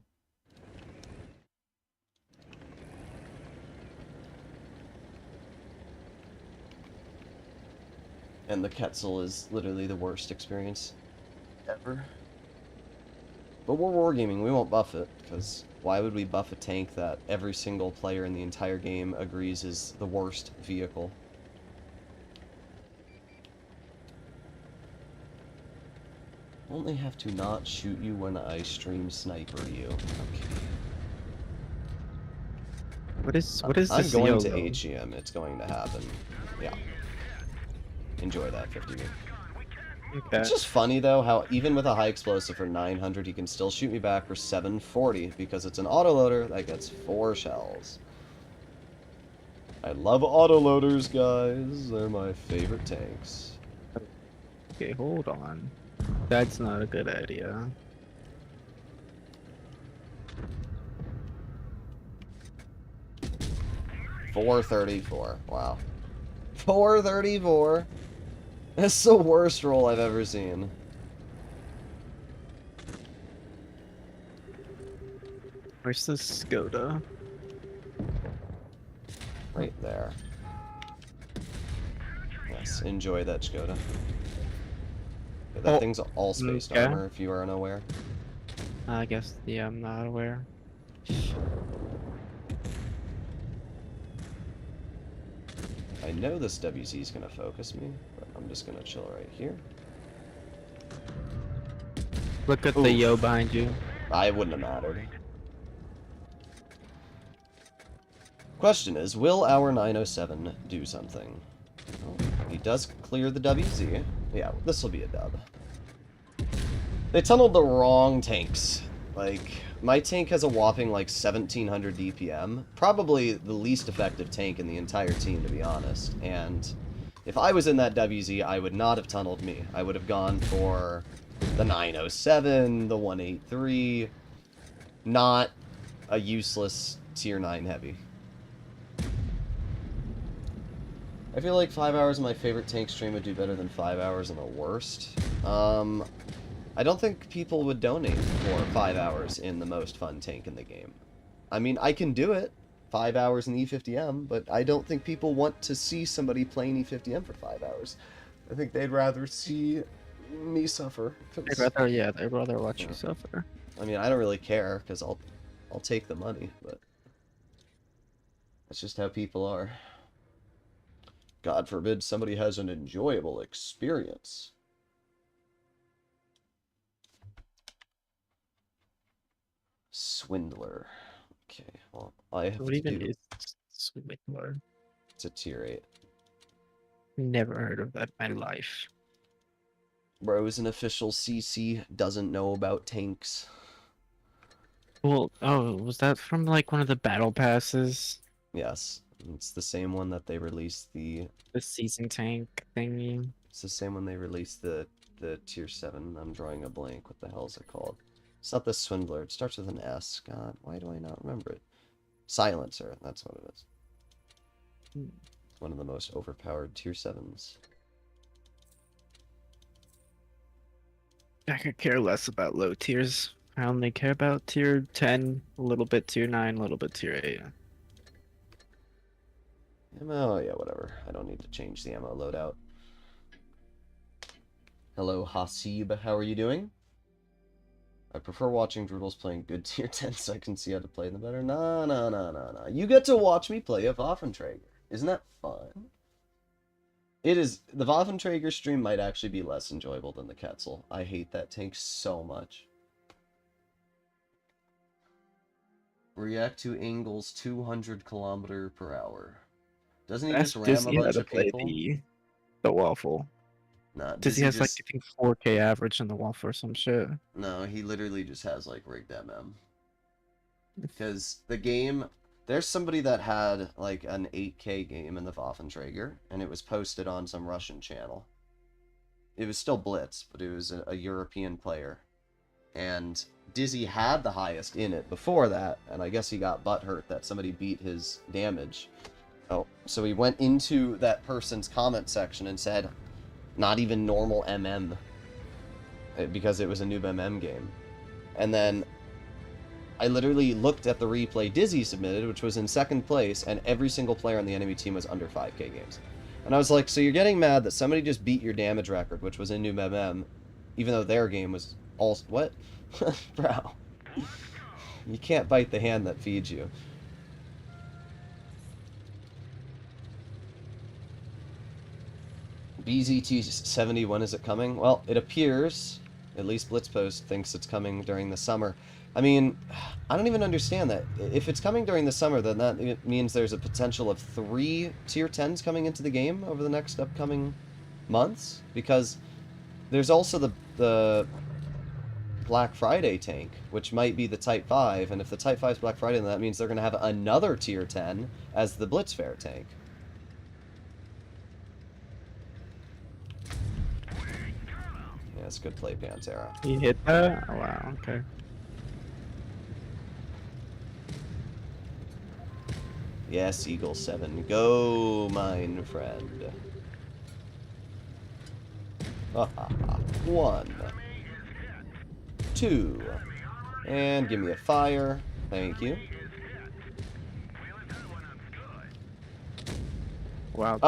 And the Quetzal is literally the worst experience ever. But we're wargaming, we won't buff it, because why would we buff a tank that every single player in the entire game agrees is the worst vehicle? Only have to not shoot you when I stream sniper you. Okay. What is this? I'm going to HEM, it's going to happen. Yeah. Enjoy that, 50 me. Okay. It's just funny, though, how even with a high explosive for 900, he can still shoot me back for 740, because it's an autoloader that gets 4 shells. I love autoloaders, guys. They're my favorite tanks. Okay, hold on. That's not a good idea. $434. Wow. 434. That's the worst roll I've ever seen. Where's the Skoda? Right there. Yes, enjoy that Skoda. Yeah, that thing's all space armor, if you are unaware. I guess, yeah, I'm not aware. I know this WZ is going to focus me, but I'm just going to chill right here. Look at the yo behind you. I wouldn't have mattered. Question is, will our 907 do something? Oh, he does clear the WZ. Yeah, this will be a dub. They tunneled the wrong tanks. Like, my tank has a whopping, like, 1700 DPM. Probably the least effective tank in the entire team, to be honest. And if I was in that WZ, I would not have tunneled me. I would have gone for the 907, the 183, not a useless tier 9 heavy. I feel like 5 hours in my favorite tank stream would do better than 5 hours in the worst. I don't think people would donate for 5 hours in the most fun tank in the game. I mean, I can do it, 5 hours in E50M, but I don't think people want to see somebody playing E50M for 5 hours. I think they'd rather see me suffer. They'd rather watch you suffer. I mean, I don't really care, because I'll take the money, but that's just how people are. God forbid somebody has an enjoyable experience. Swindler. Okay, well, I have What to even do... is Swindler? It's a tier 8. Never heard of that in my life. Bro's an official CC, doesn't know about tanks. Well, oh, was that from like one of the battle passes? Yes, it's the same one that they released the season tank thingy. It's the same one they released the tier 7. I'm drawing a blank. What the hell is it called? It's not the Swindler. It starts with an S. God, why do I not remember it? Silencer. That's what it is. It's one of the most overpowered tier 7s. I could care less about low tiers. I only care about tier 10, a little bit tier 9, a little bit tier 8. Oh, yeah, whatever. I don't need to change the ammo loadout. Hello, Hasib. How are you doing? I prefer watching Droodles playing good tier 10 so I can see how to play them better. No. You get to watch me play a Waffenträger. Isn't that fun? It is. The Waffenträger stream might actually be less enjoyable than the Quetzal. I hate that tank so much. React to Engel's 200 km/h. Doesn't he just ram a bunch of people? The waffle. Nah, does he has like I think 4K average in the waffle or some shit? No, he literally just has like rigged MM. Because the game, there's somebody that had like an 8K game in the Waffenträger, and it was posted on some Russian channel. It was still Blitz, but it was a European player. And Dizzy had the highest in it before that, and I guess he got butthurt that somebody beat his damage. Oh, so he went into that person's comment section and said, not even normal MM, because it was a noob MM game. And then I literally looked at the replay Dizzy submitted, which was in 2nd place, and every single player on the enemy team was under 5K games. And I was like, so you're getting mad that somebody just beat your damage record, which was in noob MM, even though their game was all... What? Bro. You can't bite the hand that feeds you. BZT70, when is it coming? Well, it appears, at least Blitzpost thinks it's coming during the summer. I mean, I don't even understand that. If it's coming during the summer, then that means there's a potential of 3 tier 10s coming into the game over the next upcoming months. Because there's also the Black Friday tank, which might be the Type 5. And if the Type 5 is Black Friday, then that means they're going to have another tier 10 as the Blitz Fair tank. Yeah, it's good play, Pantera. You hit that? Oh, wow, okay. Yes, Eagle 7. Go, mine friend. 1. 2. And give me a fire. Thank you. Wow,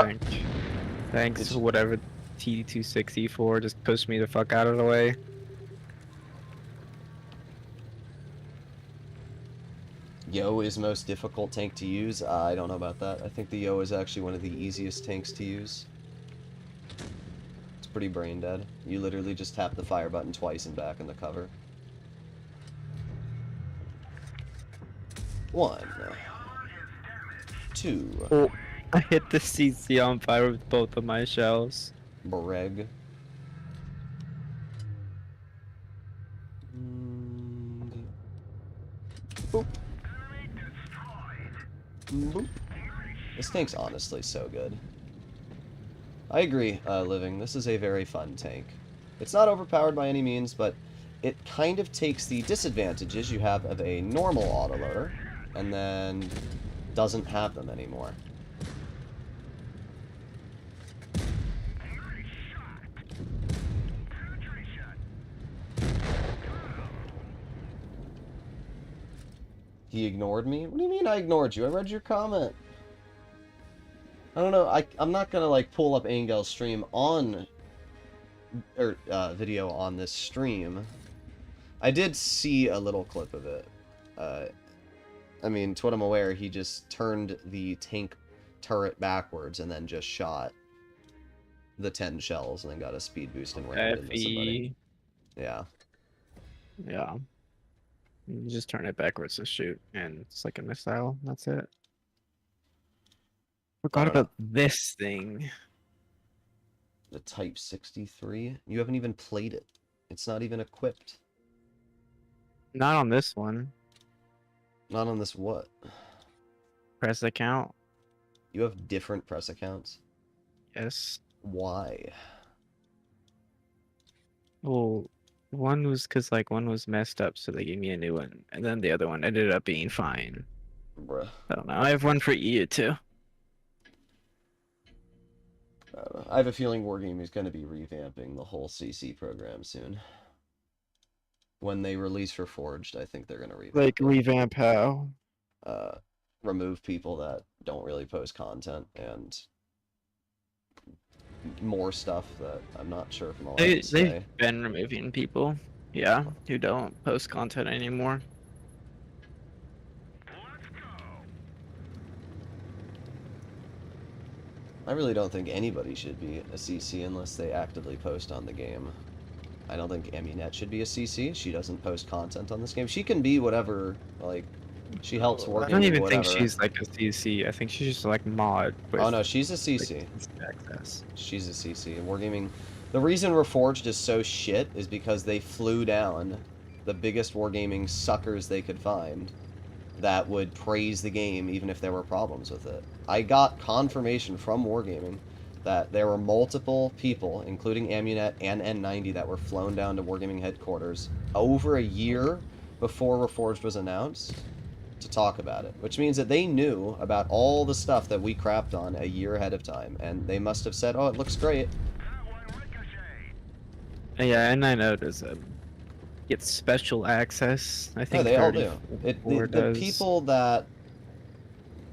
thanks for whatever T260 just pushed me the fuck out of the way. Yo is most difficult tank to use. I don't know about that. I think the Yo is actually one of the easiest tanks to use. It's pretty brain dead. You literally just tap the fire button twice and back in the cover. 1. 2. Oh, I hit the CC on fire with both of my shells. Breg. Boop. Boop. This tank's honestly so good. I agree, Living. This is a very fun tank. It's not overpowered by any means, but it kind of takes the disadvantages you have of a normal autoloader, and then doesn't have them anymore. He ignored me? What do you mean I ignored you? I read your comment. I don't know. I'm not gonna like pull up Angel's stream on or video on this stream. I did see a little clip of it. I mean, to what I'm aware, he just turned the tank turret backwards and then just shot the 10 shells and then got a speed boost and ran into somebody. Yeah. Yeah. You just turn it backwards and shoot, and it's like a missile. That's it. Forgot about this thing. The Type 63? You haven't even played it. It's not even equipped. Not on this one. Not on this what? Press account. You have different press accounts? Yes. Why? Well, one was because like one was messed up, so they gave me a new one, and then the other one ended up being fine. Bruh. I don't know. I have one for EU too. I have a feeling Wargaming is going to be revamping the whole CC program soon. When they release Reforged, I think they're going to revamp. Like revamp how? Remove people that don't really post content and more stuff that I'm not sure if I'm allowed to say. They've been removing people, yeah, who don't post content anymore. I really don't think anybody should be a CC unless they actively post on the game. I don't think Amunet should be a CC. She doesn't post content on this game. She can be whatever, like, she helps Wargaming. I don't even whatever. think she's like a CC. I think she's just like mod. Oh no, she's a CC. Access. She's a CC. And Wargaming, the reason Reforged is so shit is because they flew down the biggest Wargaming suckers they could find that would praise the game even if there were problems with it. I got confirmation from Wargaming that there were multiple people, including Amunet and N90, that were flown down to Wargaming headquarters over a year before Reforged was announced to talk about it, which means that they knew about all the stuff that we crapped on a year ahead of time, and they must have said, oh, it looks great. Yeah, and I know does get special access. I think they all do. The people that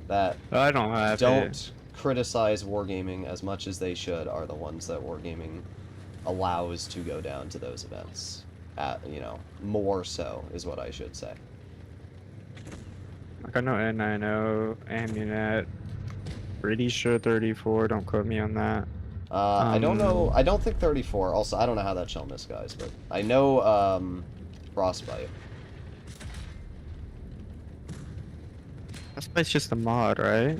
I don't criticize Wargaming as much as they should are the ones that Wargaming allows to go down to those events. You know, more so is what I should say. Like I know N90, Amunet, pretty sure 34. Don't quote me on that. I don't know. I don't think 34. Also, I don't know how that shell missed, guys, but I know Frostbite. Frostbite's just a mod, right?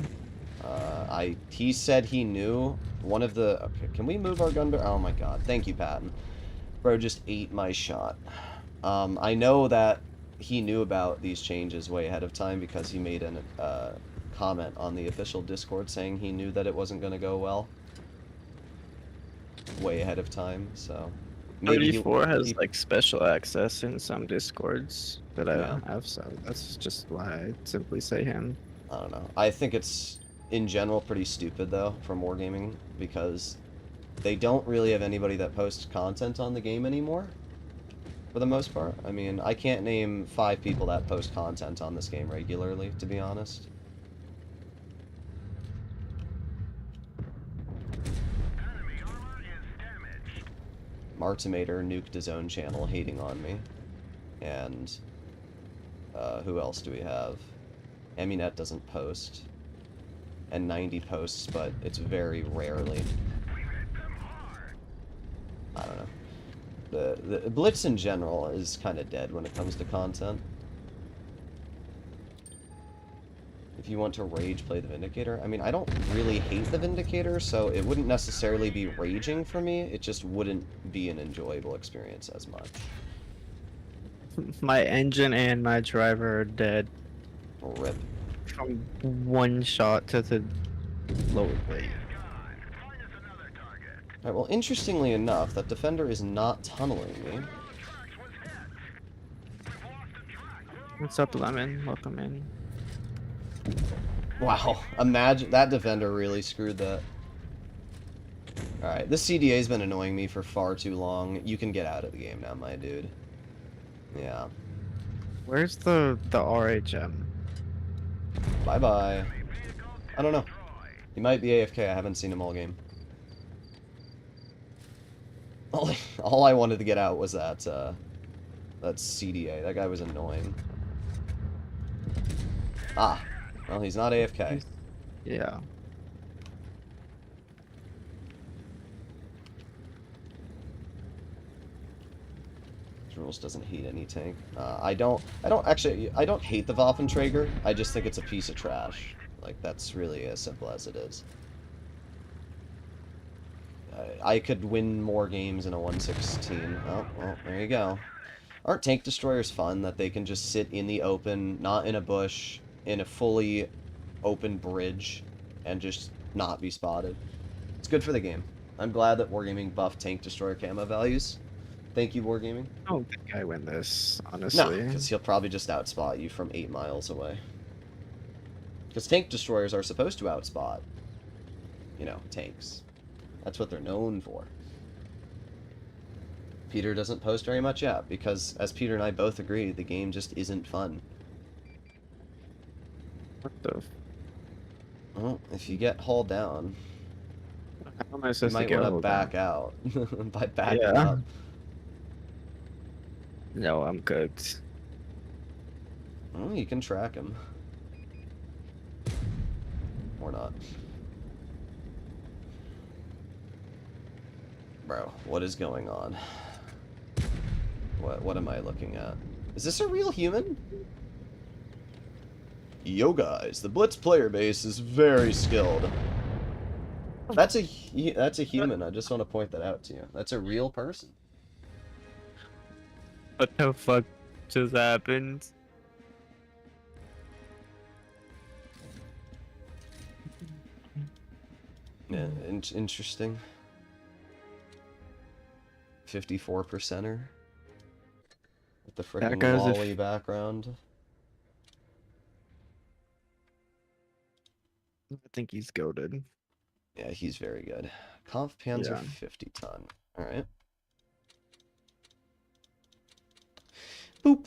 He said he knew one of the. Okay, can we move our gun? Oh my god! Thank you, Patton. Bro just ate my shot. I know that he knew about these changes way ahead of time because he made an comment on the official Discord saying he knew that it wasn't going to go well. Way ahead of time, so. 34 has like special access in some Discords that I don't have, so that's just why I simply say him. I don't know. I think it's in general pretty stupid though from Wargaming because they don't really have anybody that posts content on the game anymore. For the most part, I mean, I can't name 5 people that post content on this game regularly, to be honest. Martimator nuked his own channel, hating on me. And who else do we have? Amunet doesn't post. And 90 posts, but it's very rarely. I don't know. The Blitz in general is kind of dead when it comes to content. If you want to rage, play the Vindicator. I mean, I don't really hate the Vindicator, so it wouldn't necessarily be raging for me. It just wouldn't be an enjoyable experience as much. My engine and my driver are dead Rip. from one shot to the lower plate. Alright, well, interestingly enough, that defender is not tunneling me. What's up, Lemon? Welcome in. Wow, imagine that defender really screwed that. Alright, this CDA's been annoying me for far too long. You can get out of the game now, my dude. Yeah. Where's the RHM? Bye-bye. I don't know. He might be AFK. I haven't seen him all game. All I wanted to get out was that CDA. That guy was annoying. Ah. Well, he's not AFK. Yeah. Droodles doesn't hate any tank. I don't hate the Waffenträger. I just think it's a piece of trash. Like, that's really as simple as it is. I could win more games in a 116. Oh, well, there you go. Aren't tank destroyers fun that they can just sit in the open, not in a bush, in a fully open bridge, and just not be spotted? It's good for the game. I'm glad that Wargaming buffed tank destroyer camo values. Thank you, Wargaming. I don't think I win this, No, honestly. because he'll probably just outspot you from 8 miles away. Because tank destroyers are supposed to outspot, you know, tanks. That's what they're known for. Peter doesn't post very much yet, because, as Peter and I both agree, the game just isn't fun. What the? Well, if you get hauled down, How am I you supposed to might get want to hold back down? out by backing Yeah. up. No, I'm cooked. Well, you can track him. Or not. Bro, what is going on? What am I looking at? Is this a real human? Yo guys, the Blitz player base is very skilled. That's a human. I just want to point that out to you. That's a real person. What the fuck just happened? Yeah, interesting. 54%er with the freaking guy's a lolly background. I think he's goated. Yeah, he's very good. Conf Panzer Yeah. 50 ton. All right. Boop.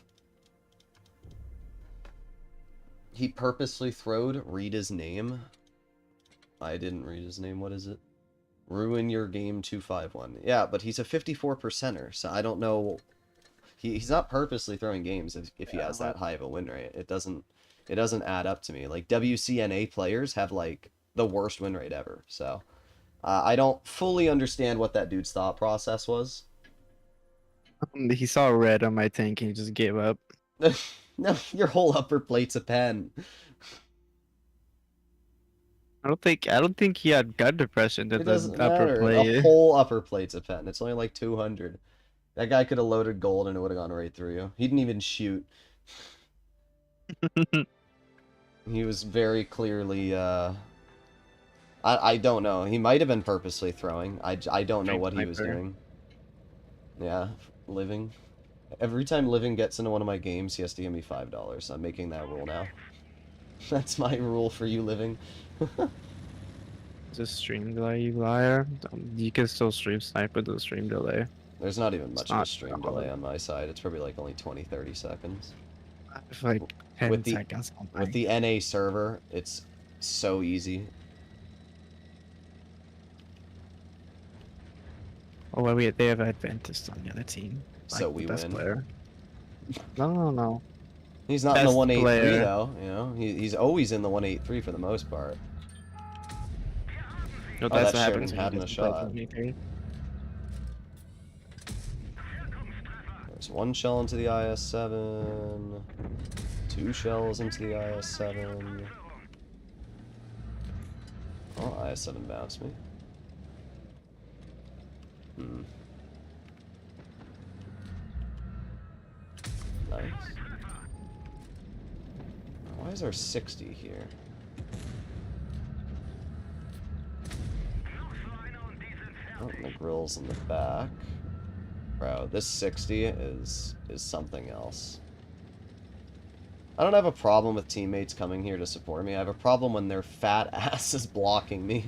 He purposely throwed. Read his name. I didn't read his name. What is it? Ruin your game 251. Yeah, but he's a 54%er, so I don't know. He's not purposely throwing games if he has that high of a win rate. It doesn't add up to me. Like, WCNA players have like the worst win rate ever. So I don't fully understand what that dude's thought process was. He saw red on my tank and he just gave up. No, your whole upper plate's a pen. I don't think he had gut depression to It the doesn't upper matter. plate. The whole upper plate's a pen. It's only like 200. That guy could have loaded gold and it would have gone right through you. He didn't even shoot. He was very clearly, I don't know. He might have been purposely throwing. I don't know what he was doing. Yeah, Living. Every time Living gets into one of my games, he has to give me $5. I'm making that rule now. That's my rule for you, Living. Just stream delay, you liar. You can still stream sniper with the stream delay. There's not even much of a not stream delay on my side. It's probably like only 20-30 seconds. It's like 10 With the- seconds. With the NA server, it's so easy. Oh, well, they have Adventist on the other team. So Like, we the best win. player. No. He's not in the Best 183 player. though, you know? He's always in the 183 for the most part. No, Oh, that's that what happens Sheridan when had you him a just play shot. 23. There's one shell into the IS-7. 2 shells into the IS-7. Oh, IS-7 bounced me. Nice. Why is there 60 here? Oh, and the grill's in the back. Bro, this 60 is something else. I don't have a problem with teammates coming here to support me. I have a problem when their fat ass is blocking me.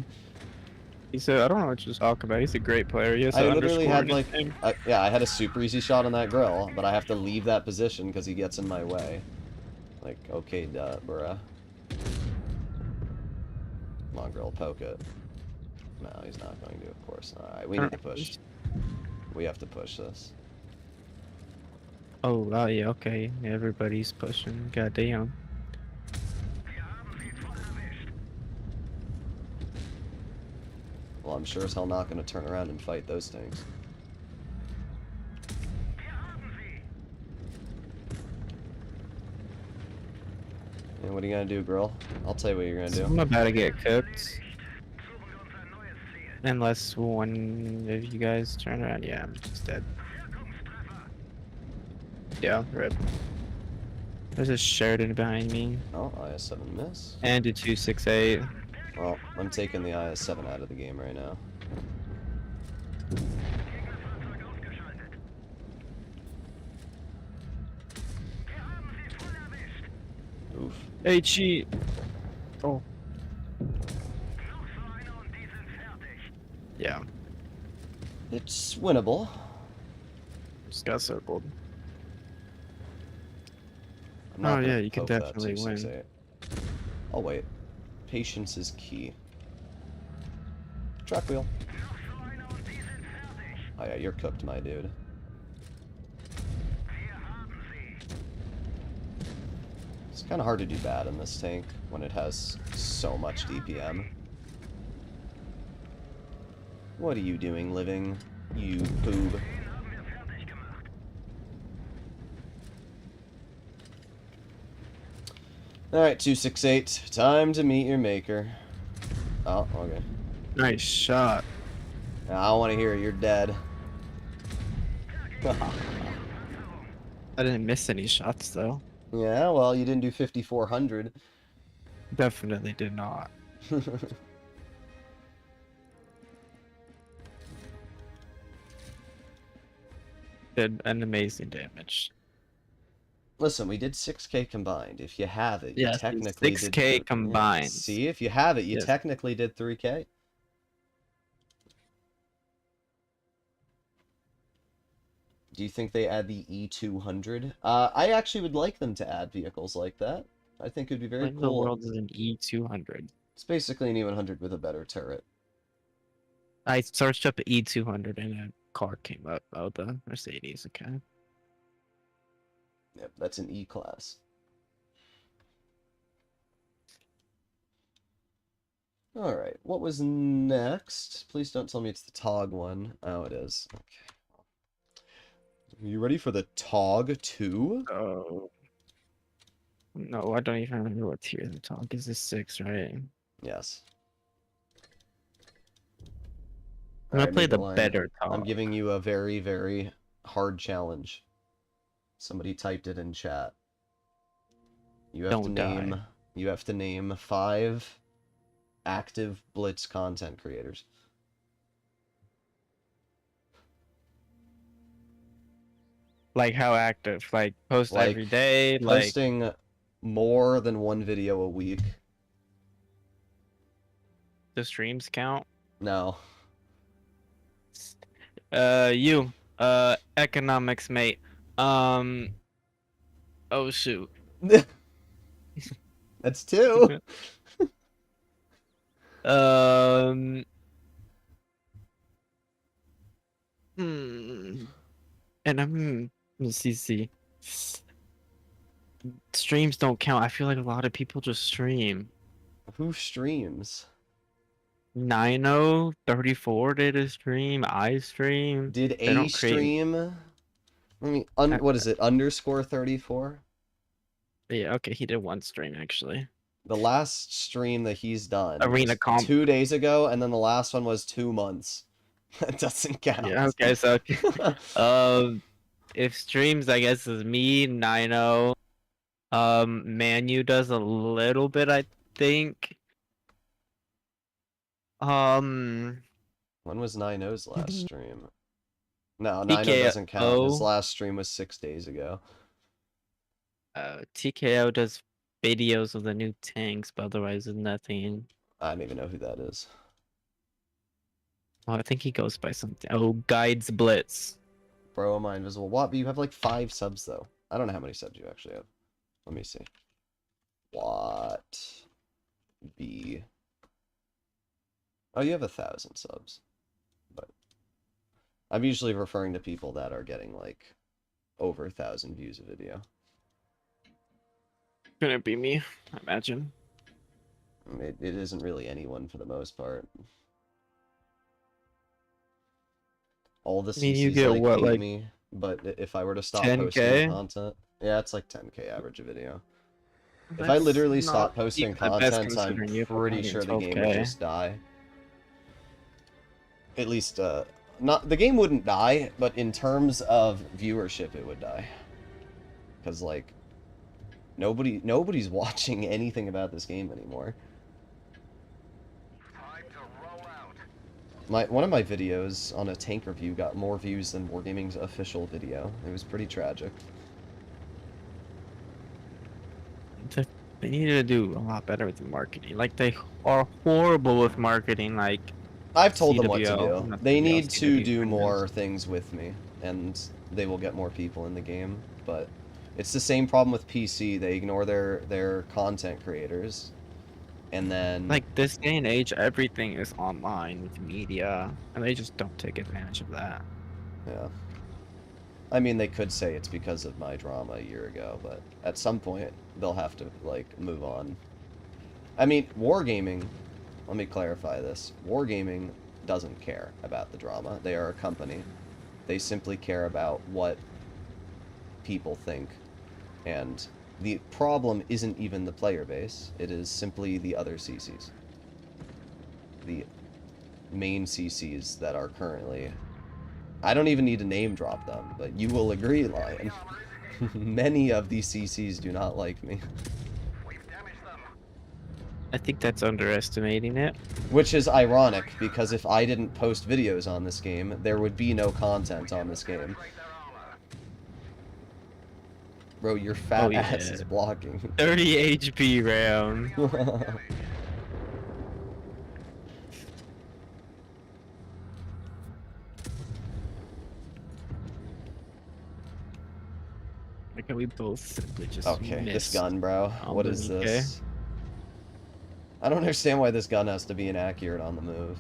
He's I don't know what you're talking about. He's a great player. He has I an literally underscore had in his like, name. yeah, I had a super easy shot on that grill, but I have to leave that position because he gets in my way. Like, okay, bruh. Come on, grill, poke it. No, he's not going to, of course. Alright, we need to push. We have to push this. Oh, wow, yeah, okay. Everybody's pushing. Goddamn. Well, I'm sure as hell not going to turn around and fight those things. And what are you going to do, girl? I'll tell you what you're going to do. I'm about to get cooked. Unless one of you guys turn around. Yeah, I'm just dead. Yeah, rip. There's a Sheridan behind me. Oh, IS-7 miss. And a 268. Well, I'm taking the IS-7 out of the game right now. Oof. Hey, cheat! Oh. Yeah. It's winnable. Just got circled. I'm not Oh, gonna yeah, you can poke that definitely win. 268. Oh, wait. Patience is key. Track wheel. Oh, yeah, you're cooked, my dude. It's kind of hard to do bad in this tank when it has so much DPM. What are you doing, living? You boob. Alright, 268. Time to meet your maker. Oh, okay. Nice shot. I don't want to hear it. You're dead. I didn't miss any shots, though. Yeah, well, you didn't do 5,400. Definitely did not. Did an amazing damage. Listen, we did 6K combined. If you have it, you Yes, technically 6K did... combined. Yeah. See, if you have it, you Yes. technically did 3K. Do you think they add the E200? I actually would like them to add vehicles like that. I think it would be very What in the cool. world is an E200? It's basically an E100 with a better turret. I searched up E200 and a car came up. Oh, the Mercedes, okay. Yep, that's an E-class. Alright, what was next? Please don't tell me it's the TOG one. Oh, it is. Okay. Are you ready for the TOG 2? Oh. No, I don't even remember what tier the talk is. This 6, right? Yes. I'm gonna Alright, play the Makerline, better talk. I'm giving you a very, very hard challenge. Somebody typed it in chat. You have to Don't name. die. You have to name 5 active Blitz content creators. Like how active? Like post Like, every day? Like Posting more than 1 video a week. the streams count? No. You. Economics, mate. Oh shoot. That's 2. And I'm CC. Streams don't count. I feel like a lot of people just stream. Who streams? 9034 did a stream. I stream. Did They a don't create- stream? I mean, what is it? Underscore 34? Yeah, okay, he did one stream actually. The last stream that he's done Arena was comp. 2 days ago, and then the last one was 2 months. That doesn't count. Yeah, okay, so if streams, I guess is me, Nino. Manu does a little bit, I think. When was Nino's last stream? No, Nino TKO. doesn't count. His last stream was 6 days ago. TKO does videos of the new tanks, but otherwise there's nothing. I don't even know who that is. Oh, I think he goes by something. Oh, Guides Blitz. Bro, am I invisible? What? But you have like 5 subs though. I don't know how many subs you actually have. Let me see. What? B. Oh, you have 1,000 subs. But I'm usually referring to people that are getting like over 1,000 views a video. Gonna be me, I imagine. It isn't really anyone for the most part. All the mean, you CCs get what, hate like me, but if I were to stop 10K? posting content, yeah, it's like 10K average a video. If I literally stop posting content, I'm pretty sure the game would just die. At least, not the game wouldn't die, but in terms of viewership, it would die. Because like, nobody's watching anything about this game anymore. One of my videos on a tank review got more views than Wargaming's official video. It was pretty tragic. They need to do a lot better with marketing. Like, they are horrible with marketing. Like, I've told them what to CWO, do. They need to CWO do more things with me, and they will get more people in the game. But it's the same problem with PC. They ignore their content creators, and then like, this day and age, everything is online with media, and they just don't take advantage of that. yeah. I mean, they could say it's because of my drama a year ago, but at some point they'll have to like move on. I mean, Wargaming. Let me clarify this. Wargaming doesn't care about the drama. They are a company. They simply care about what people think. And the problem isn't even the player base. It is simply the other CCs. The main CCs that are currently... I don't even need to name drop them, but you will agree, Lion. Many of these CCs do not like me. I think that's underestimating it. Which is ironic, because if I didn't post videos on this game, there would be no content on this game. Bro, your fat ass is blocking. 30 HP round. Like, we both simply just okay, this gun, bro. on What the is DK. this? I don't understand why this gun has to be inaccurate on the move.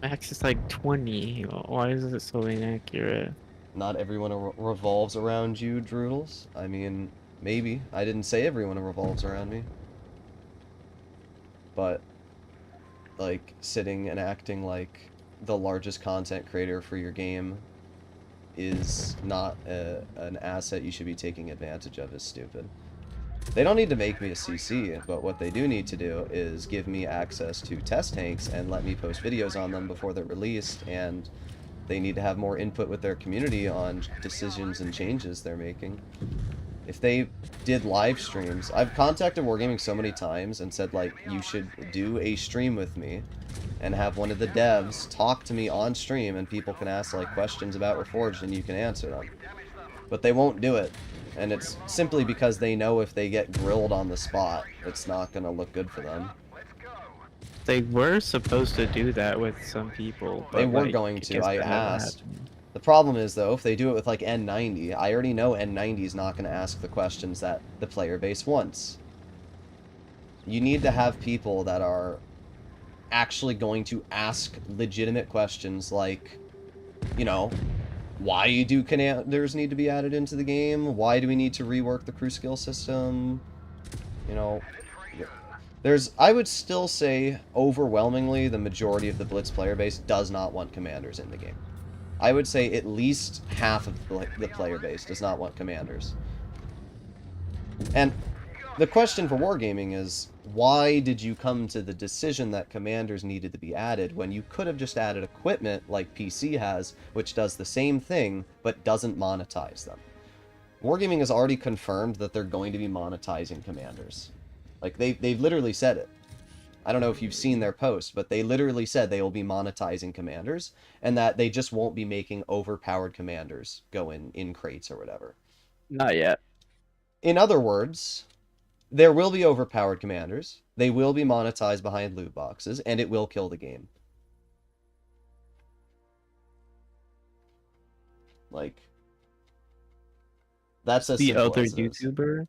Max is like 20. Why is it so inaccurate? Not everyone revolves around you, Droodles. I mean, maybe. I didn't say everyone revolves around me. But, like, sitting and acting like the largest content creator for your game is not an asset you should be taking advantage of is stupid. They don't need to make me a CC, but what they do need to do is give me access to test tanks and let me post videos on them before they're released, and they need to have more input with their community on decisions and changes they're making. If they did live streams, I've contacted Wargaming so many times and said, like, you should do a stream with me and have one of the devs talk to me on stream and people can ask, like, questions about Reforged and you can answer them. But they won't do it. And it's simply because they know if they get grilled on the spot, it's not going to look good for them. They were supposed to do that with some people. But they were like, going to, I asked. Happened. The problem is, though, if they do it with, like, N90, I already know N90 is not going to ask the questions that the player base wants. You need to have people that are actually going to ask legitimate questions like, you know, why do commanders need to be added into the game? Why do we need to rework the crew skill system? You know, I would still say, overwhelmingly, the majority of the Blitz player base does not want commanders in the game. I would say at least half of the player base does not want commanders. And the question for Wargaming is, why did you come to the decision that commanders needed to be added when you could have just added equipment like PC has, which does the same thing, but doesn't monetize them? Wargaming has already confirmed that they're going to be monetizing commanders. Like, they've literally said it. I don't know if you've seen their post, but they literally said they will be monetizing commanders, and that they just won't be making overpowered commanders go in crates or whatever. Not yet. In other words, there will be overpowered commanders, they will be monetized behind loot boxes, and it will kill the game. Like, that's as The simple other as it is. YouTuber?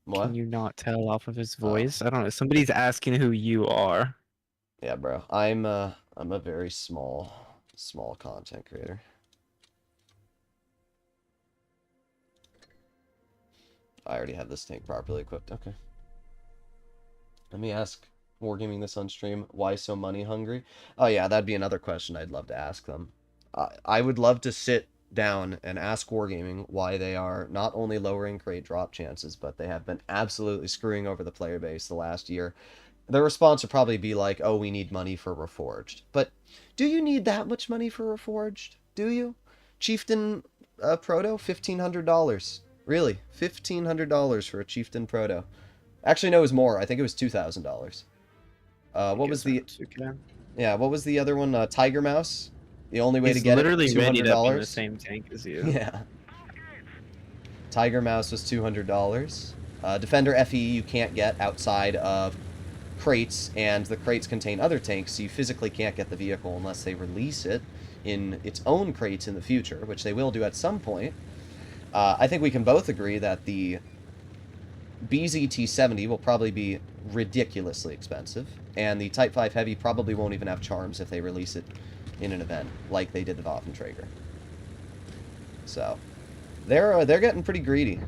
What? Can you not tell off of his voice? I don't know. Somebody's asking who you are. Yeah, bro. I'm a very small content creator. I already have this tank properly equipped. Okay. Let me ask Wargaming this on stream. Why so money hungry? Oh yeah, that'd be another question I'd love to ask them. I would love to sit down and ask Wargaming why they are not only lowering crate drop chances, but they have been absolutely screwing over the player base the last year. Their response would probably be like, oh, we need money for Reforged. But do you need that much money for Reforged? Do you? Chieftain Proto? $1,500. Really? $1,500 for a Chieftain Proto. Actually, no, it was more. I think it was $2,000. What was the... Yeah, what was the other one? Tiger Mouse? The only way to get it, $200. He's literally readied up in the same tank as you. Yeah. Tiger Mouse was $200. Defender FE you can't get outside of crates, and the crates contain other tanks, so you physically can't get the vehicle unless they release it in its own crates in the future, which they will do at some point. I think we can both agree that the BZT-70 will probably be ridiculously expensive, and the Type 5 Heavy probably won't even have charms if they release it in an event, like they did the Waffenträger. So, they're getting pretty greedy.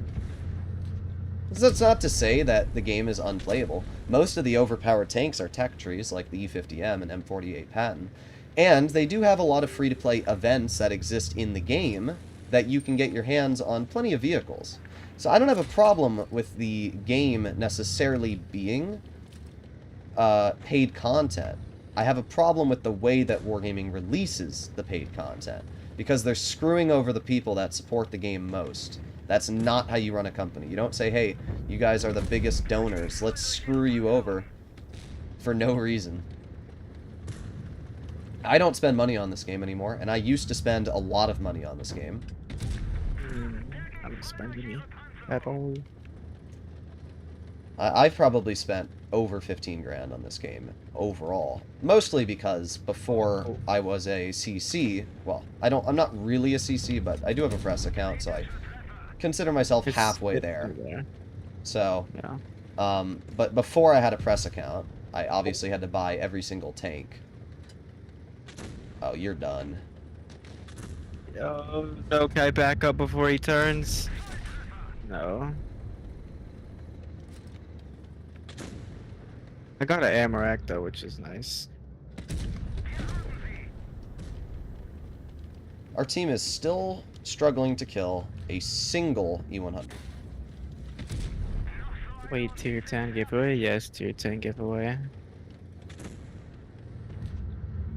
That's not to say that the game is unplayable. Most of the overpowered tanks are tech trees, like the E50M and M48 Patton, and they do have a lot of free-to-play events that exist in the game that you can get your hands on plenty of vehicles. So I don't have a problem with the game necessarily being paid content. I have a problem with the way that Wargaming releases the paid content, because they're screwing over the people that support the game most. That's not how you run a company. You don't say, hey, you guys are the biggest donors, let's screw you over for no reason. I don't spend money on this game anymore, and I used to spend a lot of money on this game. I'm not spending any at all. I've probably spent over 15 grand on this game overall. Mostly because before I was a CC, well, I'm not really a CC, but I do have a press account, so I consider myself halfway there. So, yeah. But before I had a press account, I obviously had to buy every single tank. Oh, you're done. Oh, no, can I back up before he turns? No. I got an Amarak though, which is nice. Our team is still struggling to kill a single E100. Wait, tier 10 giveaway? Yes, tier 10 giveaway.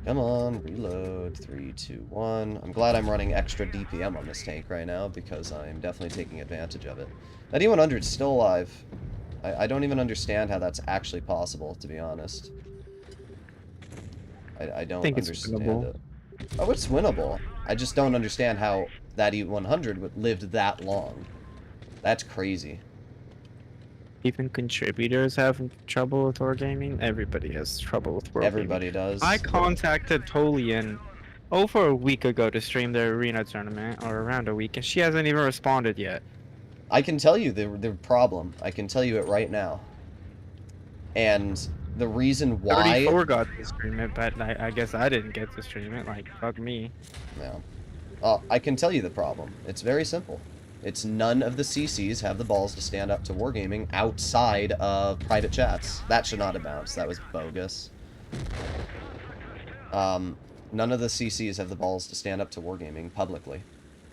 Come on, reload. 3, 2, 1. I'm glad I'm running extra DPM on this tank right now, because I'm definitely taking advantage of it. That E100 is still alive. I don't even understand how that's actually possible, to be honest. I don't understand it. Oh, it's winnable. I just don't understand how that E100 lived that long. That's crazy. Even contributors have trouble with Wargaming. Everybody has trouble with Wargaming. Everybody does. I contacted Tolian over a week ago to stream their arena tournament, or around a week, and she hasn't even responded yet. I can tell you the problem. I can tell you it right now. And the reason why... 34 got to stream it, but I guess I didn't get to stream it. Like, fuck me. Yeah. I can tell you the problem. It's very simple. It's none of the CCs have the balls to stand up to Wargaming outside of private chats. That should not have bounced. That was bogus. None of the CCs have the balls to stand up to Wargaming publicly.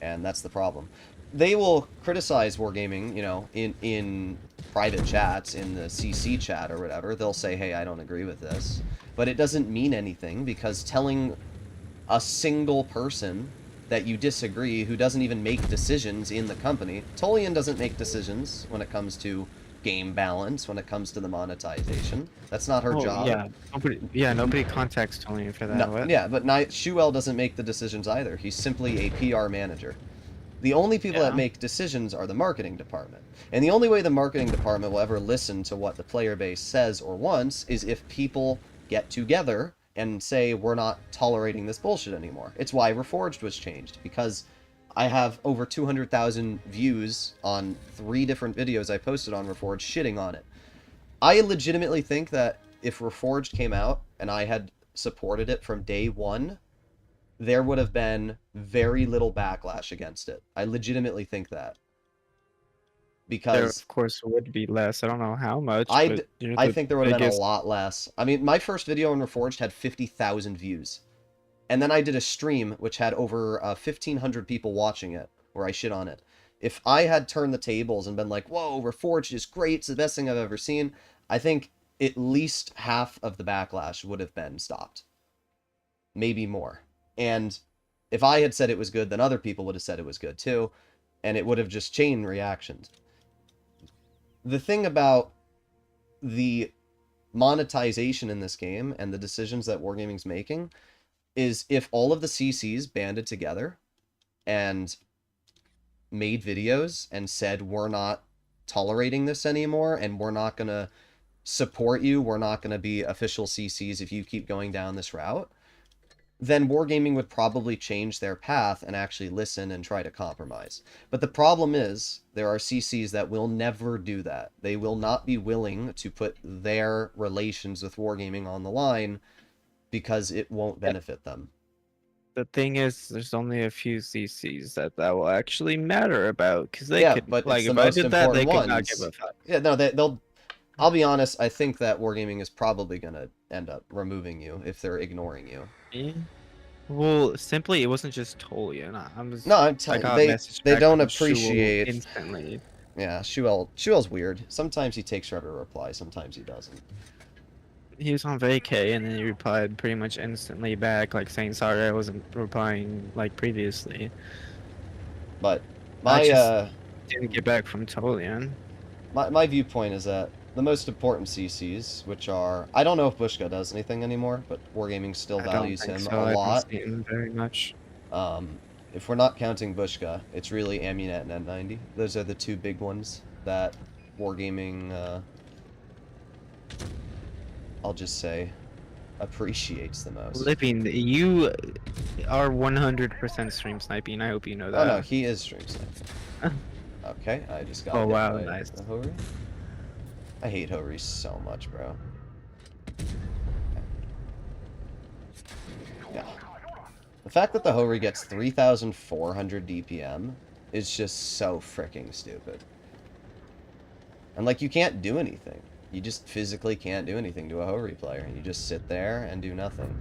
And that's the problem. They will criticize Wargaming, you know, in private chats in the CC chat or whatever, they'll say, hey, I don't agree with this. But it doesn't mean anything, because telling a single person that you disagree, who doesn't even make decisions in the company. Tolian doesn't make decisions when it comes to game balance, when it comes to the monetization. That's not her job. Nobody contacts Tolian for that. No, what? yeah, but Shuel doesn't make the decisions either. He's simply a PR manager. The only people that make decisions are the marketing department. And the only way the marketing department will ever listen to what the player base says or wants is if people get together and say, we're not tolerating this bullshit anymore. It's why Reforged was changed, because I have over 200,000 views on 3 different videos I posted on Reforged shitting on it. I legitimately think that if Reforged came out and I had supported it from day one, there would have been very little backlash against it. I legitimately think that. Because there, of course, would be less. I don't know how much. I think there would have been a lot less. I mean, my first video on Reforged had 50,000 views. And then I did a stream which had over 1,500 people watching it, where I shit on it. If I had turned the tables and been like, whoa, Reforged is great, it's the best thing I've ever seen, I think at least half of the backlash would have been stopped. Maybe more. And if I had said it was good, then other people would have said it was good too. And it would have just chain reactions. The thing about the monetization in this game and the decisions that Wargaming's making is if all of the CCs banded together and made videos and said, we're not tolerating this anymore and we're not going to support you, we're not going to be official CCs if you keep going down this route, then Wargaming would probably change their path and actually listen and try to compromise. But the problem is, there are CCs that will never do that. They will not be willing to put their relations with Wargaming on the line because it won't benefit them. The thing is, there's only a few CCs that will actually matter about, because they could, but like, it's if the I most did that, they important could not ones. give a fuck. Yeah, no, they'll... I'll be honest, I think that Wargaming is probably going to end up removing you if they're ignoring you. Yeah. Well, simply, it wasn't just Tolian. I'm telling you, they don't appreciate... instantly. Yeah, Shuel's weird. Sometimes he takes forever to reply, sometimes he doesn't. He was on vacay, and then he replied pretty much instantly back, like saying, sorry, I wasn't replying like previously. But I just didn't get back from Tolian. My viewpoint is that the most important CCs, which are... I don't know if Bushka does anything anymore, but Wargaming still values him a lot. I don't see him very much. If we're not counting Bushka, it's really Amunet and N90. Those are the 2 big ones that Wargaming, I'll just say, appreciates the most. Living, you are 100% stream sniping. I hope you know that. Oh no, he is stream sniping. Okay, I just got hit by nice. the Hori. I hate Hori so much, bro. Yeah. The fact that the Hori gets 3,400 DPM is just so freaking stupid. And, like, you can't do anything. You just physically can't do anything to a Hori player. You just sit there and do nothing.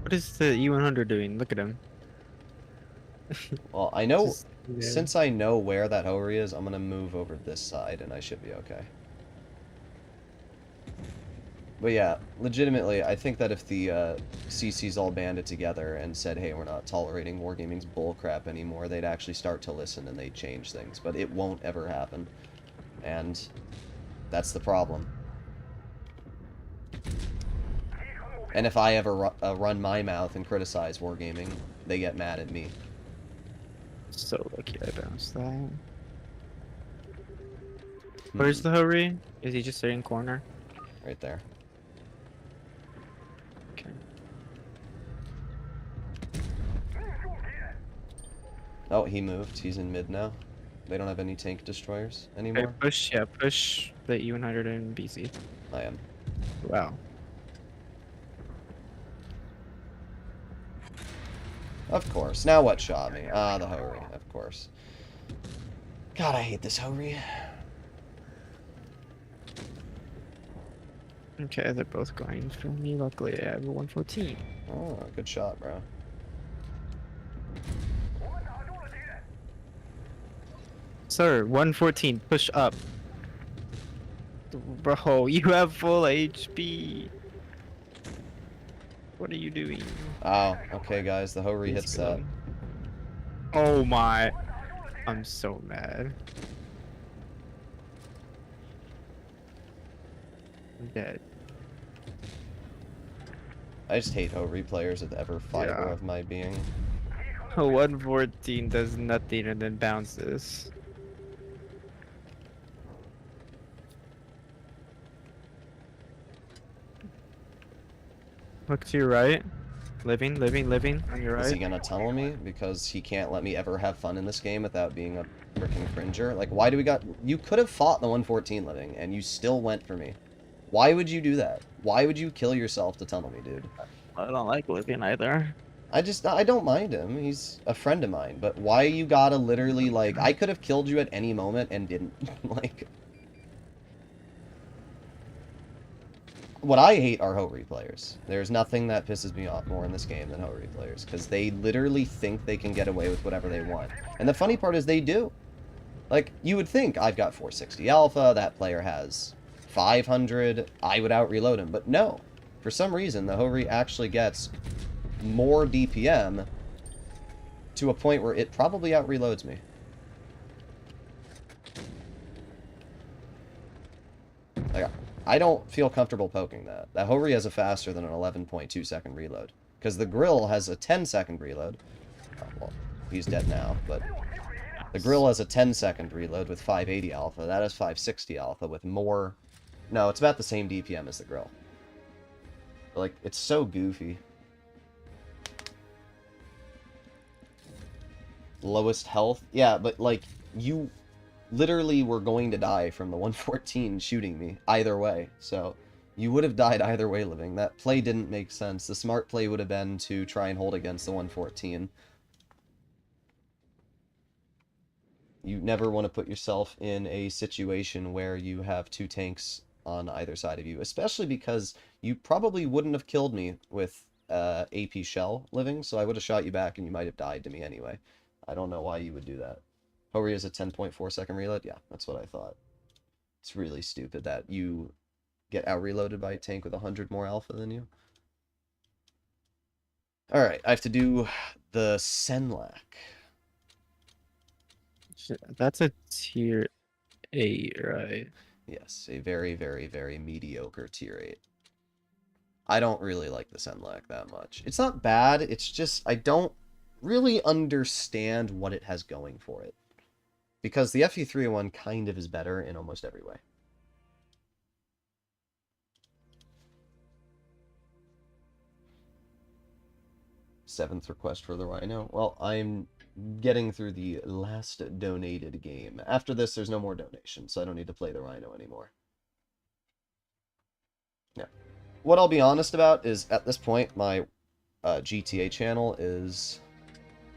What is the E100 doing? Look at him. Well, I know... Since I know where that Hori is, I'm going to move over this side, and I should be okay. But yeah, legitimately, I think that if the CCs all banded together and said, hey, we're not tolerating Wargaming's bullcrap anymore, they'd actually start to listen and they'd change things. But it won't ever happen. And that's the problem. And if I ever run my mouth and criticize Wargaming, they get mad at me. So lucky I bounced that. Where's the Hori? Is he just sitting corner? Right there. Okay. Oh, he moved. He's in mid now. They don't have any tank destroyers anymore. Okay, push the E100 in BC. I am. Wow. Of course. Now what shot me? Ah, the Hori, of course. God, I hate this Hori. Okay, they're both going for me. Luckily, I have a 114. Oh, good shot, bro. Sir, 114, push up. Bro, you have full HP. What are you doing? Oh, okay, guys. The Hori hits that. Oh my. I'm so mad. I'm dead. I just hate Hori players with ever fiber Yeah. of my being. 114 does nothing and then bounces. Look to your right. Living on your Is he right. gonna tunnel me? Because he can't let me ever have fun in this game without being a freaking cringer? Like, why do we got... You could have fought the 114 living, and you still went for me. Why would you do that? Why would you kill yourself to tunnel me, dude? I don't like living either. I don't mind him. He's a friend of mine. But why you gotta literally, like... I could have killed you at any moment and didn't. Like... What I hate are Hori players. There's nothing that pisses me off more in this game than Hori players, because they literally think they can get away with whatever they want. And the funny part is they do. Like, you would think, I've got 460 alpha, that player has 500, I would out-reload him. But no. For some reason, the Hori actually gets more DPM to a point where it probably out-reloads me. Like, I don't feel comfortable poking that. That Hori has a faster than an 11.2 second reload. Because the Grill has a 10-second reload. Oh, well, he's dead now, but... The Grill has a 10-second reload with 580 alpha. That has 560 alpha with more... No, it's about the same DPM as the Grill. But, like, it's so goofy. Lowest health? Yeah, but, like, you... literally were going to die from the 114 shooting me either way, so you would have died either way living. That play didn't make sense. The smart play would have been to try and hold against the 114. You never want to put yourself in a situation where you have two tanks on either side of you, especially because you probably wouldn't have killed me with AP shell living, so I would have shot you back and you might have died to me anyway. I don't know why you would do that. Hori is a 10.4 second reload? Yeah, that's what I thought. It's really stupid that you get out-reloaded by a tank with 100 more alpha than you. Alright, I have to do the Senlac. That's a tier 8, right? Yes, a very, very, very mediocre tier 8. I don't really like the Senlac that much. It's not bad, it's just I don't really understand what it has going for it. Because the FE301 kind of is better in almost every way. Seventh request for the Rhino. Well, I'm getting through the last donated game. After this, there's no more donations, so I don't need to play the Rhino anymore. Yeah. What I'll be honest about is, at this point, my GTA channel is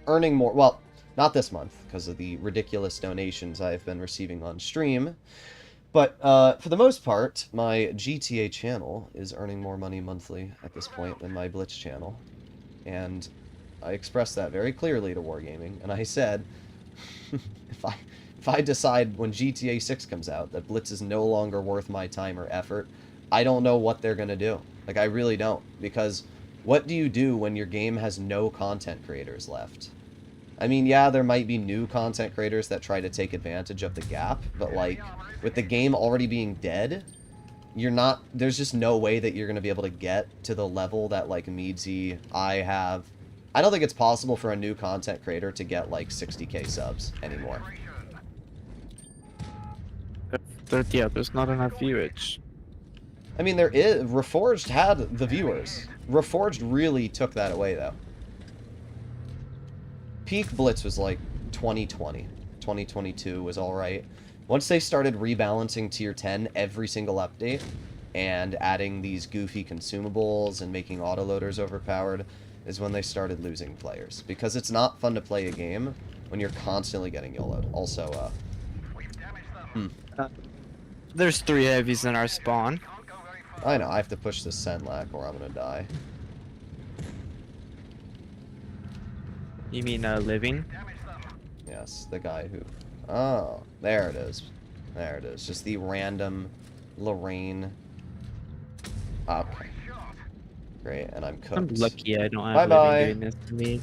earning more... Well, not this month, because of the ridiculous donations I've been receiving on stream. But, for the most part, my GTA channel is earning more money monthly at this point than my Blitz channel. And I expressed that very clearly to Wargaming, and I said, if I decide when GTA 6 comes out that Blitz is no longer worth my time or effort, I don't know what they're gonna do. Like, I really don't. Because what do you do when your game has no content creators left? I mean, yeah, there might be new content creators that try to take advantage of the gap, but, like, with the game already being dead, you're not... There's just no way that you're going to be able to get to the level that, like, Meadsy, I have. I don't think it's possible for a new content creator to get, like, 60k subs anymore. Yeah, there's not enough viewage. I mean, there is... Reforged had the viewers. Reforged really took that away, though. Peak Blitz was like 2020. 2022 was alright. Once they started rebalancing tier 10 every single update and adding these goofy consumables and making autoloaders overpowered is when they started losing players. Because it's not fun to play a game when you're constantly getting YOLO'd. Also, There's 3 heavies in our spawn. I know, I have to push this Senlac or I'm gonna die. You mean living? Yes, the guy who Oh, there it is. There it is. Just the random Lorraine. Okay. Great, and I'm cooked. I'm lucky I don't have Bye-bye. living doing this to me.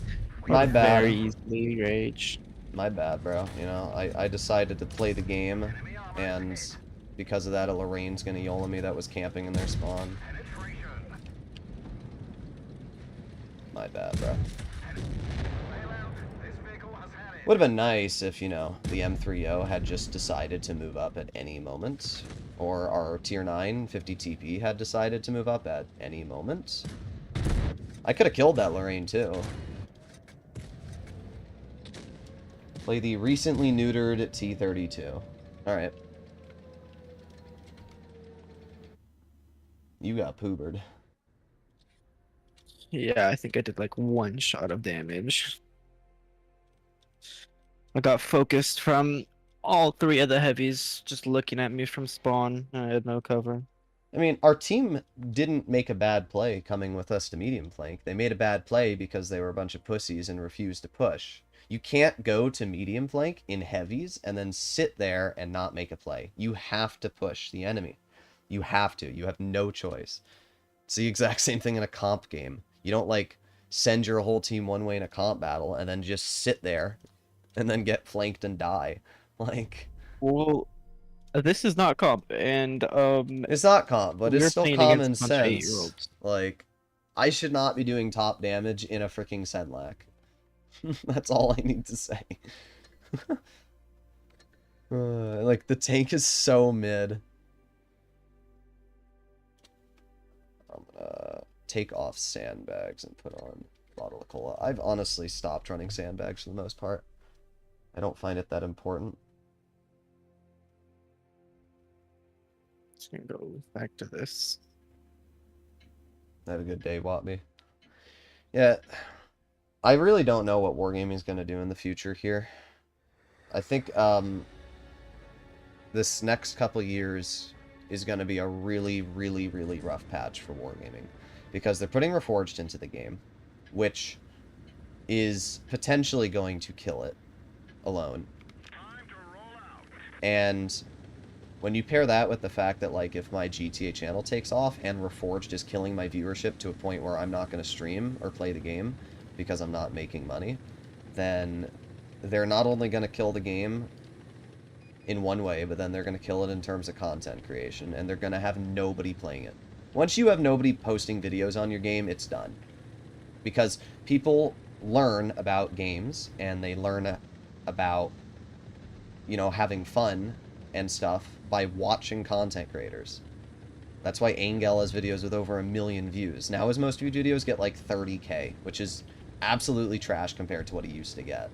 My I'll bad. very easily rage. My bad, bro. You know, I decided to play the game, and because of that, a Lorraine's gonna YOLO me that was camping in their spawn. My bad, bro. Would have been nice if, you know, the M3O had just decided to move up at any moment. Or our tier 9 50 TP had decided to move up at any moment. I could have killed that Lorraine too. Play the recently neutered T32. Alright. You got poobered. Yeah, I think I did like 1 shot of damage. I got focused from all 3 of the heavies just looking at me from spawn. I had no cover. I mean, our team didn't make a bad play coming with us to medium flank. They made a bad play because they were a bunch of pussies and refused to push. You can't go to medium flank in heavies and then sit there and not make a play. You have to push the enemy. You have to. You have no choice. It's the exact same thing in a comp game. You don't, like, send your whole team one way in a comp battle and then just sit there and then get flanked and die. Like... Well, this is not comp, and it's not comp, but it's still common sense. 8-year-olds. Like, I should not be doing top damage in a freaking Senlac. That's all I need to say. Like, the tank is so mid. I'm gonna take off sandbags and put on bottle of cola. I've honestly stopped running sandbags for the most part. I don't find it that important. Just gonna go back to this. Have a good day, Watby. Yeah, I really don't know what Wargaming is going to do in the future here. I think this next couple years is going to be a really, really, really rough patch for Wargaming. Because they're putting Reforged into the game, which is potentially going to kill it alone. And when you pair that with the fact that, like, if my GTA channel takes off and Reforged is killing my viewership to a point where I'm not going to stream or play the game because I'm not making money, then they're not only going to kill the game in one way, but then they're going to kill it in terms of content creation, and they're going to have nobody playing it. Once you have nobody posting videos on your game, it's done. Because people learn about games, and they learn about, you know, having fun and stuff by watching content creators. That's why Angel has videos with over 1 million views. Now his most viewed videos get like 30K, which is absolutely trash compared to what he used to get.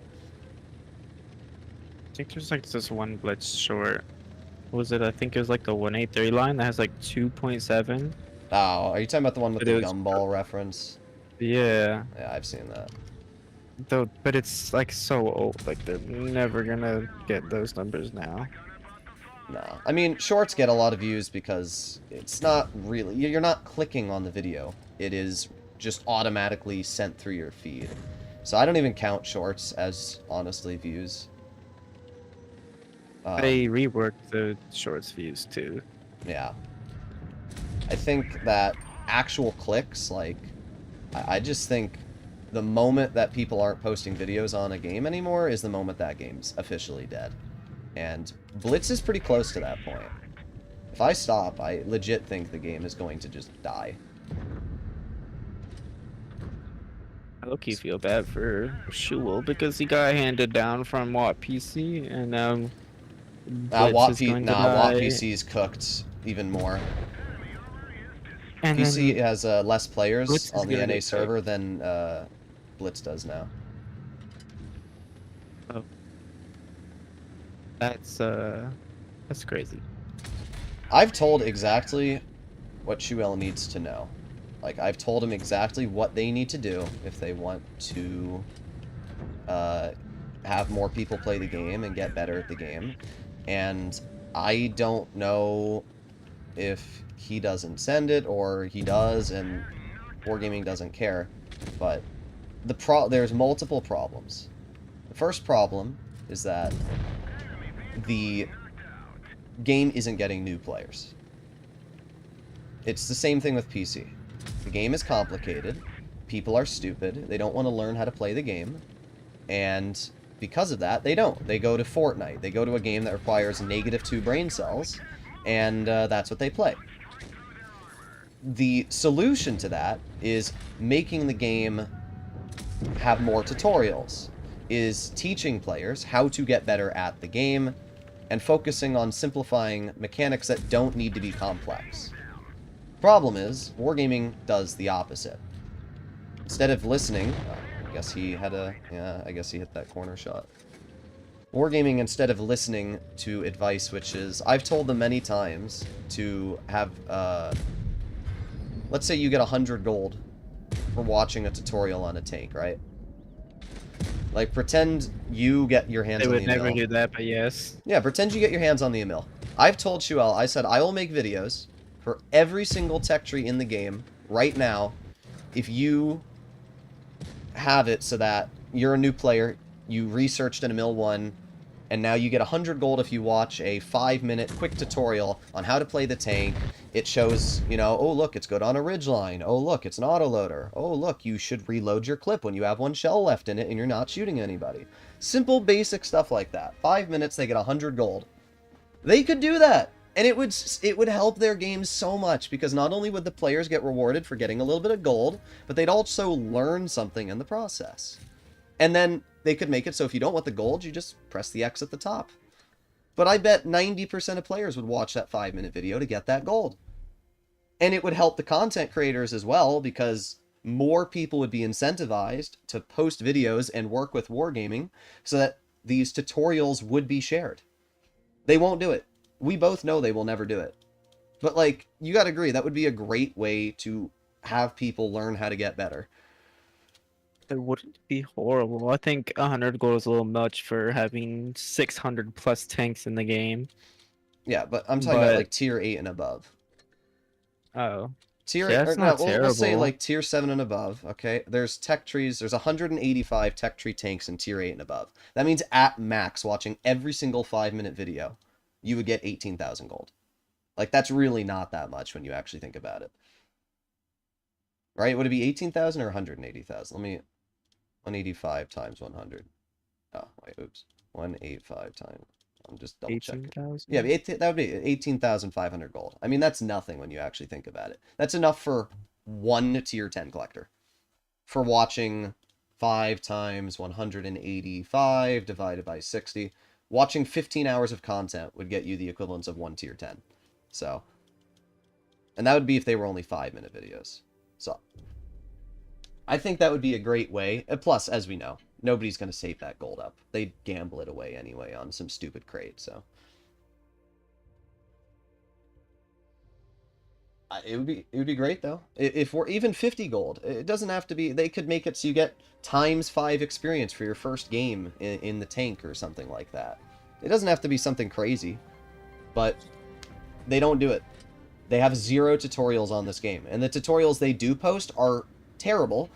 I think there's like this one Blitz short. What was it? I think it was like the 183 line that has like 2.7. Oh, are you talking about the one with the gumball reference? Yeah. Yeah, I've seen that. Though, but it's like so old. Like they're never gonna get those numbers now. No. I mean, shorts get a lot of views because it's not really... You're not clicking on the video. It is just automatically sent through your feed. So I don't even count shorts as, honestly, views. They reworked the shorts views, too. Yeah. I think that actual clicks, like... I just think the moment that people aren't posting videos on a game anymore is the moment that game's officially dead. And Blitz is pretty close to that point. If I stop, I legit think the game is going to just die. I low-key feel bad for Shul because he got handed down from Watt PC, and now Watt PC's cooked even more. And PC has less players Blitz on the NA get server than Blitz does now. Oh. That's crazy. I've told exactly what Shuel needs to know. Like, I've told him exactly what they need to do if they want to have more people play the game and get better at the game. And I don't know if he doesn't send it or he does and Wargaming doesn't care. But there's multiple problems. The first problem is that the game isn't getting new players. It's the same thing with PC. The game is complicated. People are stupid. They don't want to learn how to play the game. And because of that, they don't. They go to Fortnite. They go to a game that requires -2 brain cells. And that's what they play. The solution to that is making the game have more tutorials. Is teaching players how to get better at the game. And focusing on simplifying mechanics that don't need to be complex. Problem is, Wargaming does the opposite. Instead of listening, I guess he had a, yeah, I guess he hit that corner shot. Wargaming, instead of listening to advice, which is, I've told them many times to have, let's say you get 100 gold for watching a tutorial on a tank, right? Like, pretend you get your hands on the Emil. They would never do that, but yes. Yeah, pretend you get your hands on the Emil. I've told Shuel, I said, I will make videos for every single tech tree in the game right now if you have it so that you're a new player, you researched an Emil 1, and now you get 100 gold if you watch a 5-minute quick tutorial on how to play the tank. It shows, you know, oh look, it's good on a ridgeline. Oh look, it's an autoloader. Oh look, you should reload your clip when you have 1 shell left in it and you're not shooting anybody. Simple, basic stuff like that. 5 minutes, they get 100 gold. They could do that! And it would help their games so much, because not only would the players get rewarded for getting a little bit of gold, but they'd also learn something in the process. And then they could make it so if you don't want the gold, you just press the X at the top. But I bet 90% of players would watch that 5-minute video to get that gold. And it would help the content creators as well, because more people would be incentivized to post videos and work with Wargaming so that these tutorials would be shared. They won't do it. We both know they will never do it. But, like, you gotta agree, that would be a great way to have people learn how to get better. It wouldn't be horrible. I think 100 gold is a little much for having 600 plus tanks in the game. Yeah, but I'm talking about, like, tier 8 and above. Oh. Tier Yeah, 8, that's or, not no, let's say, terrible. like, tier 7 and above, okay? There's tech trees, there's 185 tech tree tanks in tier 8 and above. That means at max, watching every single 5-minute video, you would get 18,000 gold. Like, that's really not that much when you actually think about it. Right? Would it be 18,000 or 180,000? Let me... 185 times 100. Oh, wait, oops. 185 times... I'm just double checking. 18,000? Yeah, that would be 18,500 gold. I mean, that's nothing when you actually think about it. That's enough for one tier 10 collector. For watching 5 times 185 divided by 60... Watching 15 hours of content would get you the equivalence of 1 tier 10. So, and that would be if they were only 5-minute videos. So, I think that would be a great way. And plus, as we know, nobody's going to save that gold up. They'd gamble it away anyway on some stupid crate, so. It would be great, though. If we're even 50 gold, it doesn't have to be... They could make it so you get ×5 experience for your first game in the tank or something like that. It doesn't have to be something crazy, but they don't do it. They have 0 tutorials on this game, and the tutorials they do post are terrible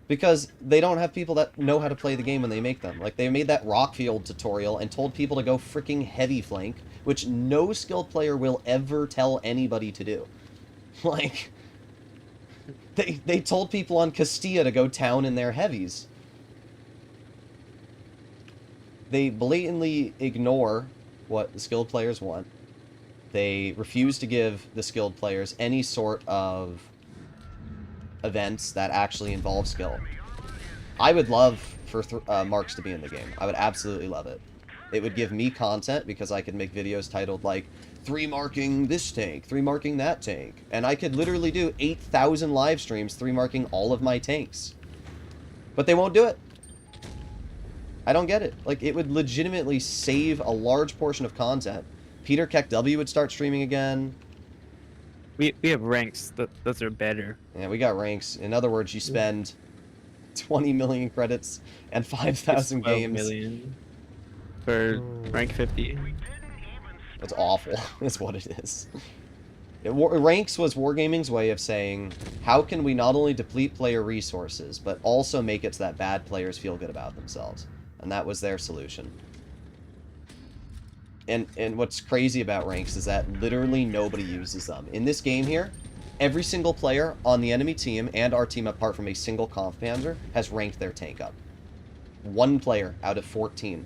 because they don't have people that know how to play the game when they make them. Like, they made that Rockfield tutorial and told people to go freaking heavy flank, which no skilled player will ever tell anybody to do. Like, they told people on Castilla to go town in their heavies. They blatantly ignore what the skilled players want. They refuse to give the skilled players any sort of events that actually involve skill. I would love for marks to be in the game. I would absolutely love it. It would give me content because I could make videos titled like 3 marking this tank, 3 marking that tank. And I could literally do 8,000 live streams 3 marking all of my tanks. But they won't do it. I don't get it. Like, it would legitimately save a large portion of content. Peter Keck W would start streaming again. We have ranks. Those are better. Yeah, we got ranks. In other words, you spend 20 million credits and 5,000 games. 12 million for rank 50. That's awful. That's what it is. Ranks was Wargaming's way of saying, how can we not only deplete player resources, but also make it so that bad players feel good about themselves? And that was their solution. And what's crazy about ranks is that literally nobody uses them. In this game here, every single player on the enemy team and our team, apart from a single conf panzer, has ranked their tank up. One player out of 14.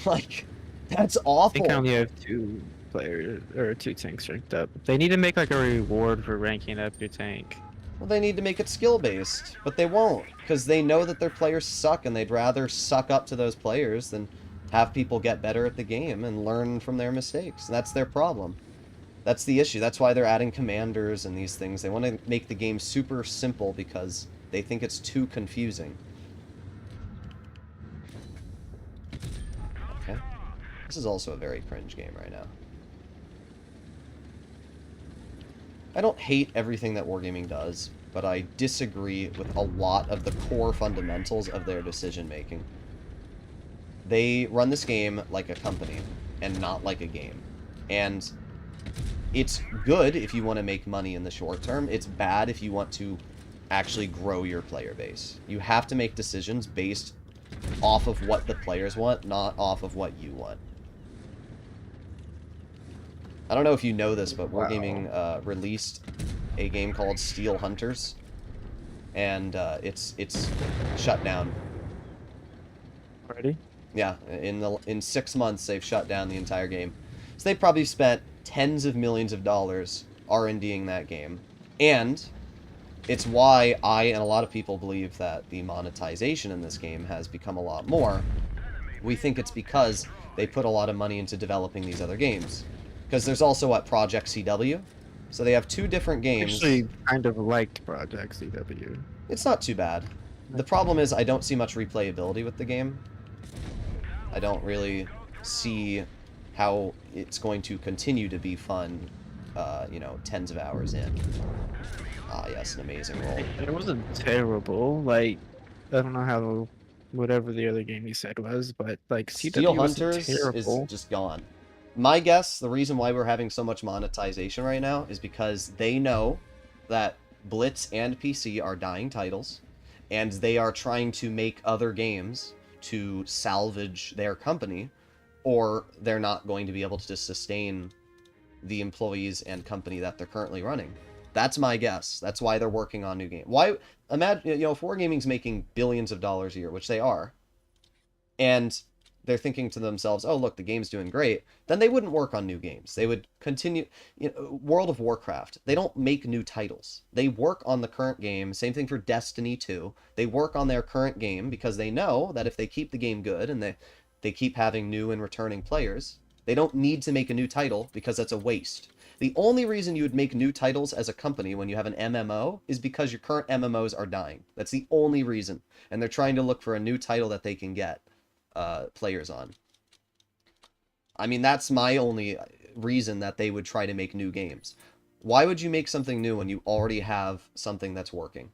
Like, that's I think I awful. only have 2 players or 2 tanks ranked up. They need to make like a reward for ranking up your tank. Well, they need to make it skill-based, but they won't, because they know that their players suck, and they'd rather suck up to those players than have people get better at the game and learn from their mistakes. That's their problem. That's the issue. That's why they're adding commanders and these things. They want to make the game super simple because they think it's too confusing. Okay. This is also a very cringe game right now. I don't hate everything that Wargaming does, but I disagree with a lot of the core fundamentals of their decision-making. They run this game like a company, and not like a game. And it's good if you want to make money in the short term. It's bad if you want to actually grow your player base. You have to make decisions based off of what the players want, not off of what you want. I don't know if you know this, but Wargaming released a game called Steel Hunters, and it's shut down. Already? Yeah, in 6 months they've shut down the entire game. So they probably spent tens of millions of dollars R&Ding that game, and it's why I and a lot of people believe that the monetization in this game has become a lot more. We think it's because they put a lot of money into developing these other games. Because there's also, what, Project CW? So they have 2 different games. Actually, kind of liked Project CW. It's not too bad. The problem is I don't see much replayability with the game. I don't really see how it's going to continue to be fun, you know, tens of hours in. Ah, yes, an amazing roll. It wasn't terrible. Like, I don't know how, whatever the other game you said was, but like Steel CW wasn't Hunters terrible. is just gone. My guess, the reason why we're having so much monetization right now is because they know that Blitz and PC are dying titles, and they are trying to make other games to salvage their company, or they're not going to be able to sustain the employees and company that they're currently running. That's my guess. That's why they're working on new games. Why, imagine, you know, if Wargaming's making billions of dollars a year, which they are, and they're thinking to themselves, oh, look, the game's doing great, then they wouldn't work on new games. They would continue, you know, World of Warcraft, they don't make new titles. They work on the current game. Same thing for Destiny 2. They work on their current game because they know that if they keep the game good and they keep having new and returning players, they don't need to make a new title because that's a waste. The only reason you would make new titles as a company when you have an MMO is because your current MMOs are dying. That's the only reason. And they're trying to look for a new title that they can get players on. I mean, that's my only reason that they would try to make new games. Why would you make something new when you already have something that's working?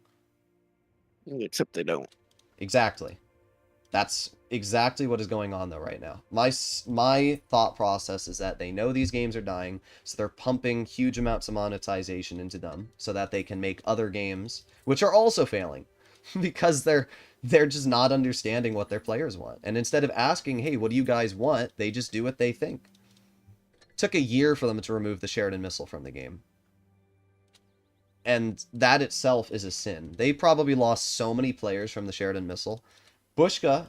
Except they don't. Exactly. That's exactly what is going on, though, right now. My thought process is that they know these games are dying, so they're pumping huge amounts of monetization into them so that they can make other games, which are also failing, because they're just not understanding what their players want. And instead of asking, hey, what do you guys want, they just do what they think. It took a year for them to remove the Sheridan missile from the game. And that itself is a sin. They probably lost so many players from the Sheridan missile. Bushka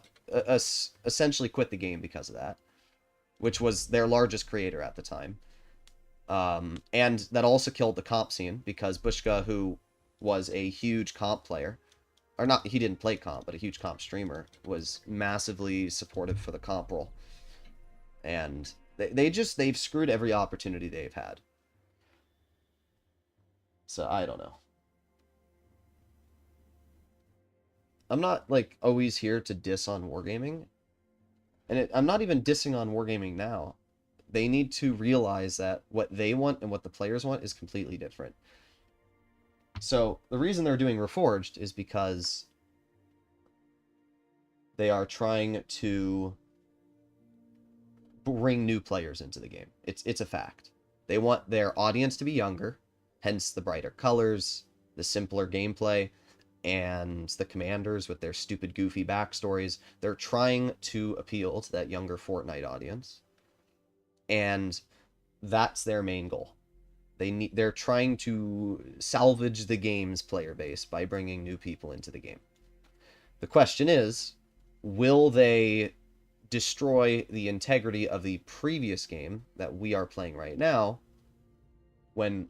essentially quit the game because of that, which was their largest creator at the time. And that also killed the comp scene, because Bushka, who was a huge comp player, or not, he didn't play comp, but a huge comp streamer, was massively supportive for the comp role. And they've screwed every opportunity they've had. So, I don't know. I'm not, like, always here to diss on Wargaming. And I'm not even dissing on Wargaming now. They need to realize that what they want and what the players want is completely different. So, the reason they're doing Reforged is because they are trying to bring new players into the game. It's a fact. They want their audience to be younger, hence the brighter colors, the simpler gameplay, and the commanders with their stupid, goofy backstories. They're trying to appeal to that younger Fortnite audience. And that's their main goal. They're trying to salvage the game's player base by bringing new people into the game. The question is, will they destroy the integrity of the previous game that we are playing right now when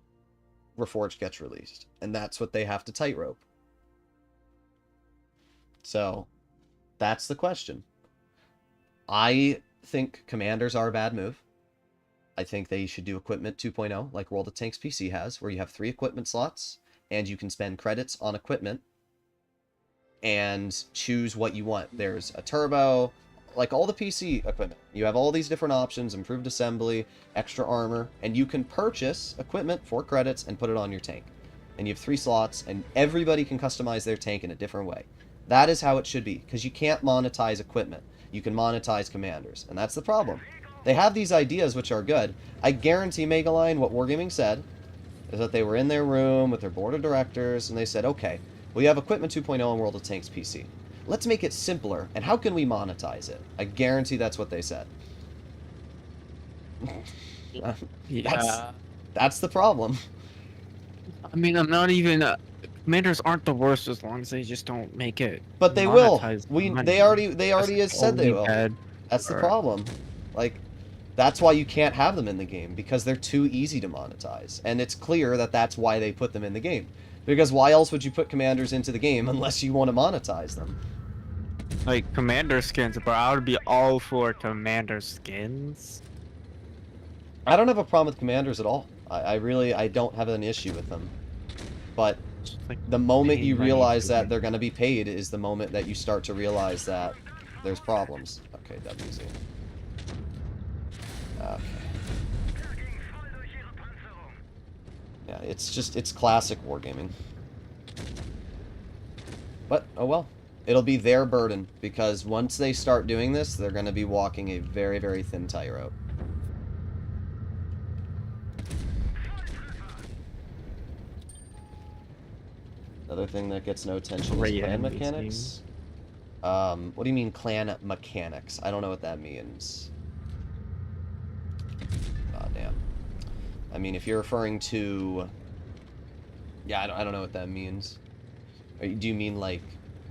Reforged gets released? And that's what they have to tightrope. So, that's the question. I think commanders are a bad move. I think they should do equipment 2.0 like World of Tanks PC has, where you have 3 equipment slots and you can spend credits on equipment and choose what you want. There's a turbo, like all the PC equipment. You have all these different options, improved assembly, extra armor, and you can purchase equipment for credits and put it on your tank. And you have 3 slots, and everybody can customize their tank in a different way. That is how it should be, because you can't monetize equipment. You can monetize commanders, and that's the problem. They have these ideas which are good. I guarantee Megaline, what Wargaming said, is that they were in their room with their board of directors, and they said, okay, we have Equipment 2.0 in World of Tanks PC. Let's make it simpler, and how can we monetize it? I guarantee that's what they said. Yeah. That's the problem. I mean, I'm not even... commanders aren't the worst as long as they just don't make it. But they will. Money. They already has said they will. That's the problem. Like, that's why you can't have them in the game, because they're too easy to monetize. And it's clear that that's why they put them in the game. Because why else would you put commanders into the game unless you want to monetize them? Like, commander skins, but I would be all for commander skins. I don't have a problem with commanders at all. I don't have an issue with them. But Like, the moment you realize that they're going to be paid is the moment that you start to realize that there's problems. Okay, WZ. Okay. Yeah, it's classic Wargaming. But, oh well. It'll be their burden, because once they start doing this, they're going to be walking a very, very thin tightrope. Another thing that gets no attention is clan mechanics. What do you mean clan mechanics? I don't know what that means. Oh, damn. I mean, if you're referring to... Yeah, I don't know what that means. Do you mean, like,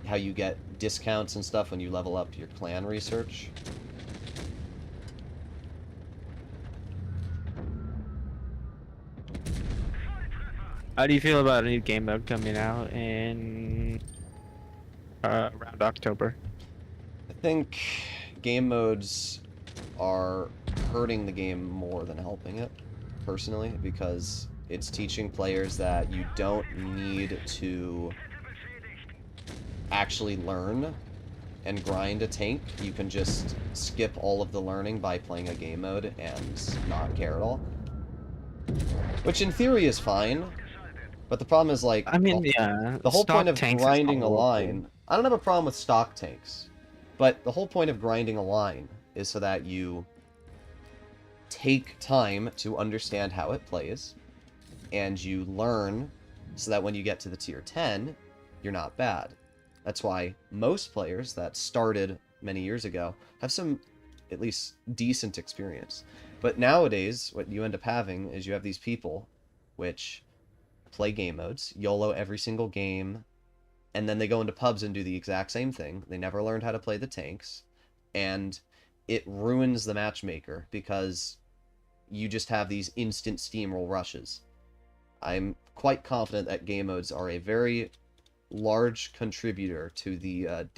how you get discounts and stuff when you level up your clan research? How do you feel about a new game mode coming out in around October? I think game modes are hurting the game more than helping it, personally, because it's teaching players that you don't need to actually learn and grind a tank. You can just skip all of the learning by playing a game mode and not care at all. Which in theory is fine, but the problem is, like, I mean, yeah, the whole point of grinding a horrible. line... I don't have a problem with stock tanks, but the whole point of grinding a line is so that you take time to understand how it plays, and you learn so that when you get to the tier 10, you're not bad. That's why most players that started many years ago have some, at least, decent experience. But nowadays, what you end up having is you have these people which play game modes, YOLO every single game, and then they go into pubs and do the exact same thing. They never learned how to play the tanks, and it ruins the matchmaker because you just have these instant steamroll rushes. I'm quite confident that game modes are a very large contributor to the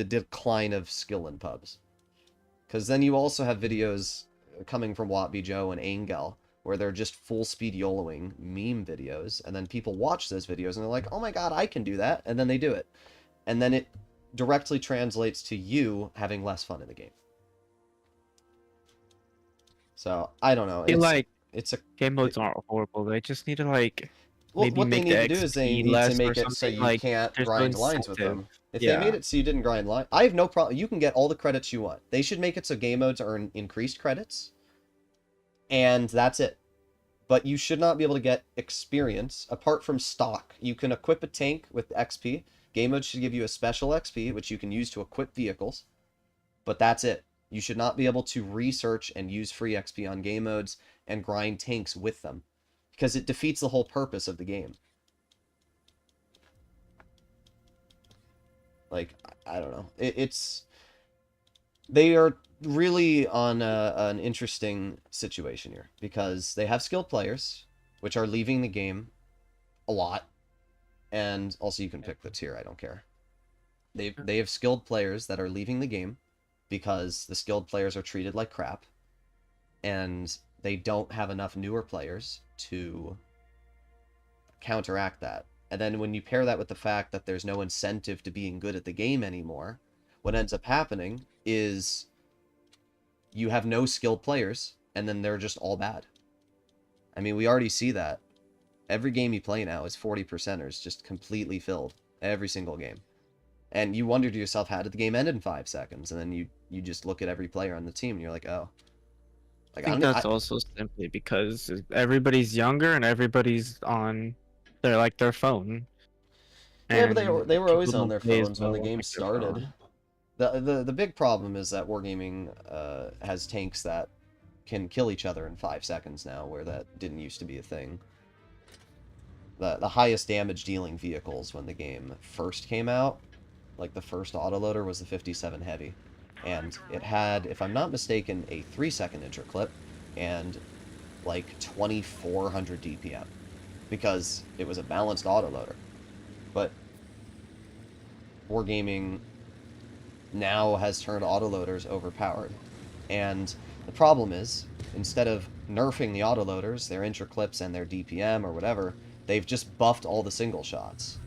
decline of skill in pubs. Because then you also have videos coming from Wattby Joe and Angel, where they're just full-speed YOLOing meme videos, and then people watch those videos and they're like, oh my god, I can do that, and then they do it. And then it directly translates to you having less fun in the game. So, I don't know. It's a game modes aren't horrible. They just need to, like, well, maybe what they make need the to do is they XP need less to make or it so something, you like, can't there's no grind lines with incentive. them. If Yeah. they made it so you didn't grind lines, I have no problem. You can get all the credits you want. They should make it so game modes earn increased credits, and that's it. But you should not be able to get experience apart from stock. You can equip a tank with XP. Game mode should give you a special XP, which you can use to equip vehicles. But that's it. You should not be able to research and use free XP on game modes and grind tanks with them, because it defeats the whole purpose of the game. Like, I don't know. They are really on an interesting situation here, because they have skilled players, which are leaving the game a lot, and also you can pick the tier, I don't care. They have skilled players that are leaving the game because the skilled players are treated like crap, and they don't have enough newer players to counteract that. And then when you pair that with the fact that there's no incentive to being good at the game anymore, what ends up happening is you have no skilled players, and then they're just all bad. I mean, we already see that. Every game you play now is 40%ers just completely filled. Every single game. And you wonder to yourself, how did the game end in 5 seconds? And then you just look at every player on the team, and you're like, oh. Like, I think that's also simply because everybody's younger and everybody's on their phone. Yeah, but they were always people on don't their play as phones when well the on, game their started. phone. The big problem is that Wargaming has tanks that can kill each other in 5 seconds now, where that didn't used to be a thing. The highest damage dealing vehicles when the game first came out, like the first autoloader, was the 57 Heavy. And it had, if I'm not mistaken, a 3-second interclip and like 2400 DPM, because it was a balanced autoloader. But Wargaming now has turned autoloaders overpowered. And the problem is, instead of nerfing the autoloaders, their interclips and their DPM or whatever, they've just buffed all the single shots.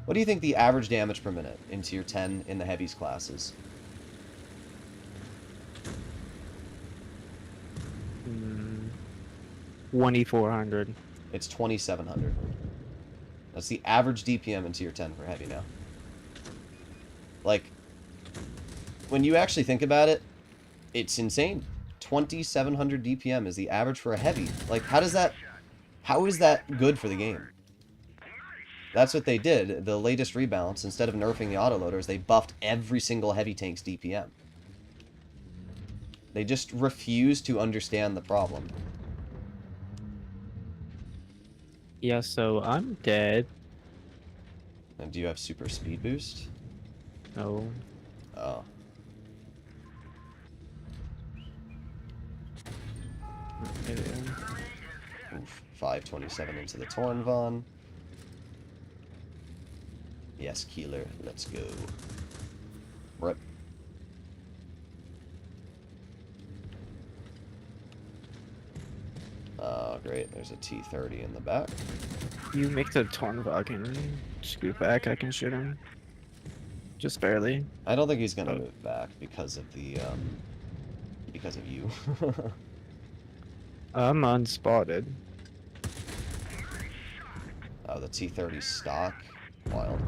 What do you think the average damage per minute in tier 10 in the heavies classes? 2400. It's 2700. That's the average DPM in tier 10 for heavy now. Like, when you actually think about it, it's insane. 2700 DPM is the average for a heavy. Like, how is that good for the game? That's what they did. The latest rebalance, instead of nerfing the autoloaders, they buffed every single heavy tank's DPM. They just refuse to understand the problem. Yeah, so I'm dead. And do you have super speed boost? No. Oh. Okay. Oof. 527 into the Tornvon. Yes, Keeler. Let's go. Rip. Oh, great. There's a T-30 in the back. You make the Tornvagen scoot back, I can shoot him. Just barely. I don't think he's gonna move back because of the, because of you. I'm unspotted. Oh, the T-30 stock. Wild.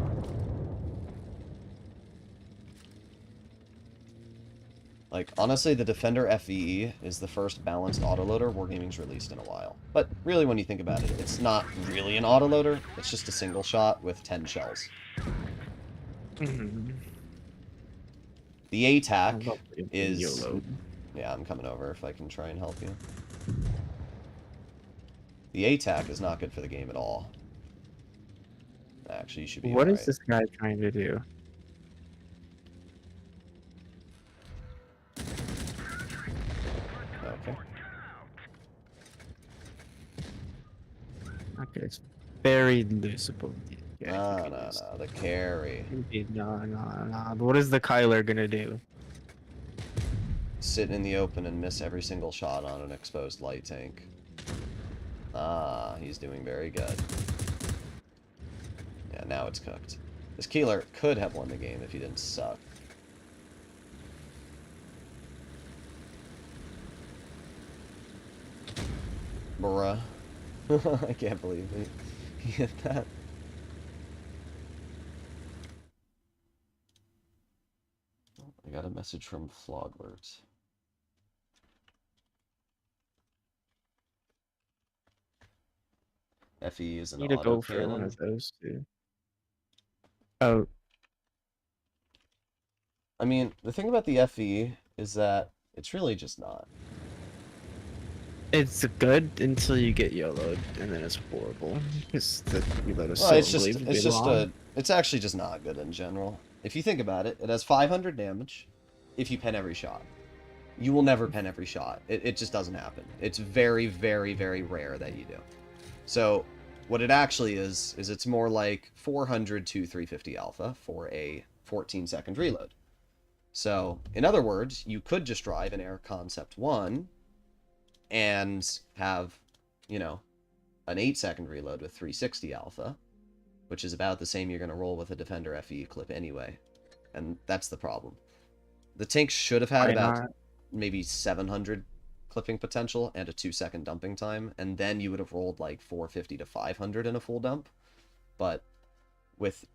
Like, honestly, the Defender FVE is the first balanced autoloader Wargaming's released in a while. But really, when you think about it, it's not really an autoloader. It's just a single shot with 10 shells. Mm-hmm. The ATAC is... YOLO. Yeah, I'm coming over if I can try and help you. The ATAC is not good for the game at all. Actually, you should be What alright. is this guy trying to do? Okay. Okay, it's very loosable. No, the carry. No. What is the Kyler gonna do? Sit in the open and miss every single shot on an exposed light tank. Ah, he's doing very good. Yeah, now it's cooked. This Keeler could have won the game if he didn't suck. Bruh. I can't believe he hit that. I got a message from Floglert. FE is an Need to go for one autocannon. of those two. Oh, I mean, the thing about the FE is that It's really just not. It's good until you get YOLO'd, and then it's horrible. Because the reload is Well, so it's unbelievably long. it's actually just not good in general. If you think about it, it has 500 damage if you pen every shot. You will never pen every shot. It just doesn't happen. It's very, very, very rare that you do. So what it actually is it's more like 400 to 350 alpha for a 14-second reload. So, in other words, you could just drive an Air Concept 1 and have, you know, an 8-second reload with 360 alpha, which is about the same you're going to roll with a Defender FE clip anyway. And that's the problem. The tank should have had about maybe 700 clipping potential and a 2-second dumping time, and then you would have rolled like 450 to 500 in a full dump. But with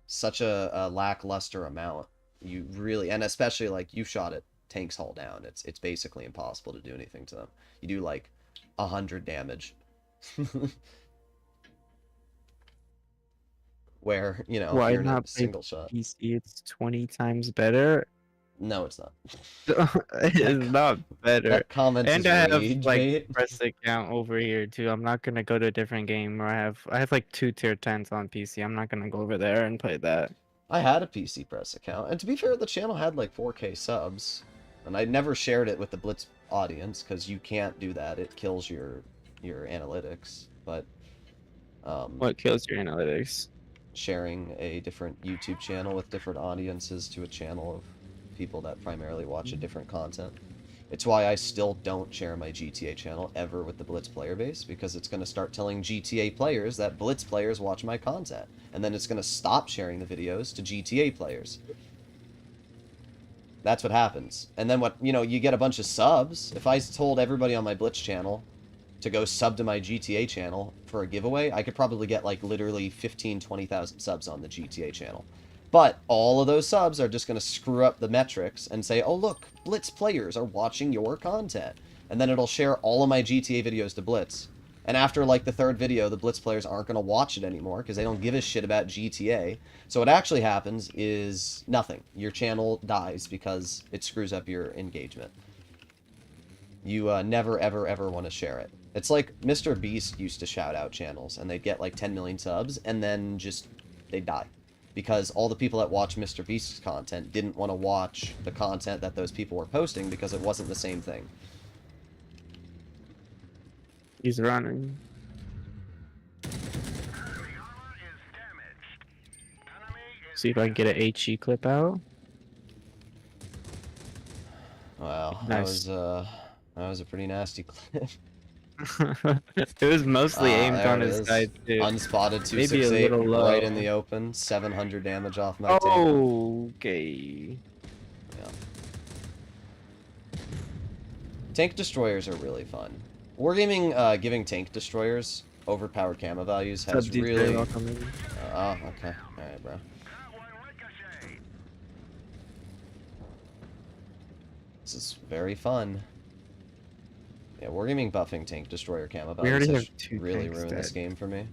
such a lackluster amount, you really, and especially like you shot it tanks hull down, it's basically impossible to do anything to them. You do like 100 damage. Where, you know, Why if you're in a not play single shot. PC? It's 20 times better. No, it's not. It's not better. That comment And is I have rage like bait. press account over here too. I'm not gonna go to a different game where I have like 2 tier 10s on PC. I'm not gonna go over there and play that. I had a PC press account, and to be fair, the channel had like 4K subs, and I never shared it with the Blitz audience because you can't do that. It kills your analytics. But What kills your analytics? sharing a different YouTube channel with different audiences to a channel of people that primarily watch a different content. It's why I still don't share my GTA channel ever with the Blitz player base, because it's going to start telling GTA players that Blitz players watch my content, and then it's going to stop sharing the videos to GTA players. That's what happens. And then you get a bunch of subs. If I told everybody on my Blitz channel to go sub to my GTA channel for a giveaway, I could probably get like literally 20,000 subs on the GTA channel. But all of those subs are just going to screw up the metrics and say, oh look, Blitz players are watching your content. And then it'll share all of my GTA videos to Blitz. And after like the 3rd video, the Blitz players aren't going to watch it anymore because they don't give a shit about GTA. So what actually happens is nothing. Your channel dies because it screws up your engagement. You never, ever, ever want to share it. It's like Mr. Beast used to shout out channels, and they'd get like 10 million subs, and then just, they'd die. Because all the people that watch Mr. Beast's content didn't want to watch the content that those people were posting because it wasn't the same thing. He's running. See if I can get an HE clip out. Wow, Nice. that was a pretty nasty clip. It was mostly aimed there on it his is. side too. Unspotted Maybe a 268 little low. right in the open. 700 damage off my tank. Okay. Yeah. Tank destroyers are really fun. Wargaming giving tank destroyers overpowered camo values has really... oh, okay. Alright, bro. This is very fun. Yeah, Wargaming buffing tank destroyer camo values has really ruined this game for me.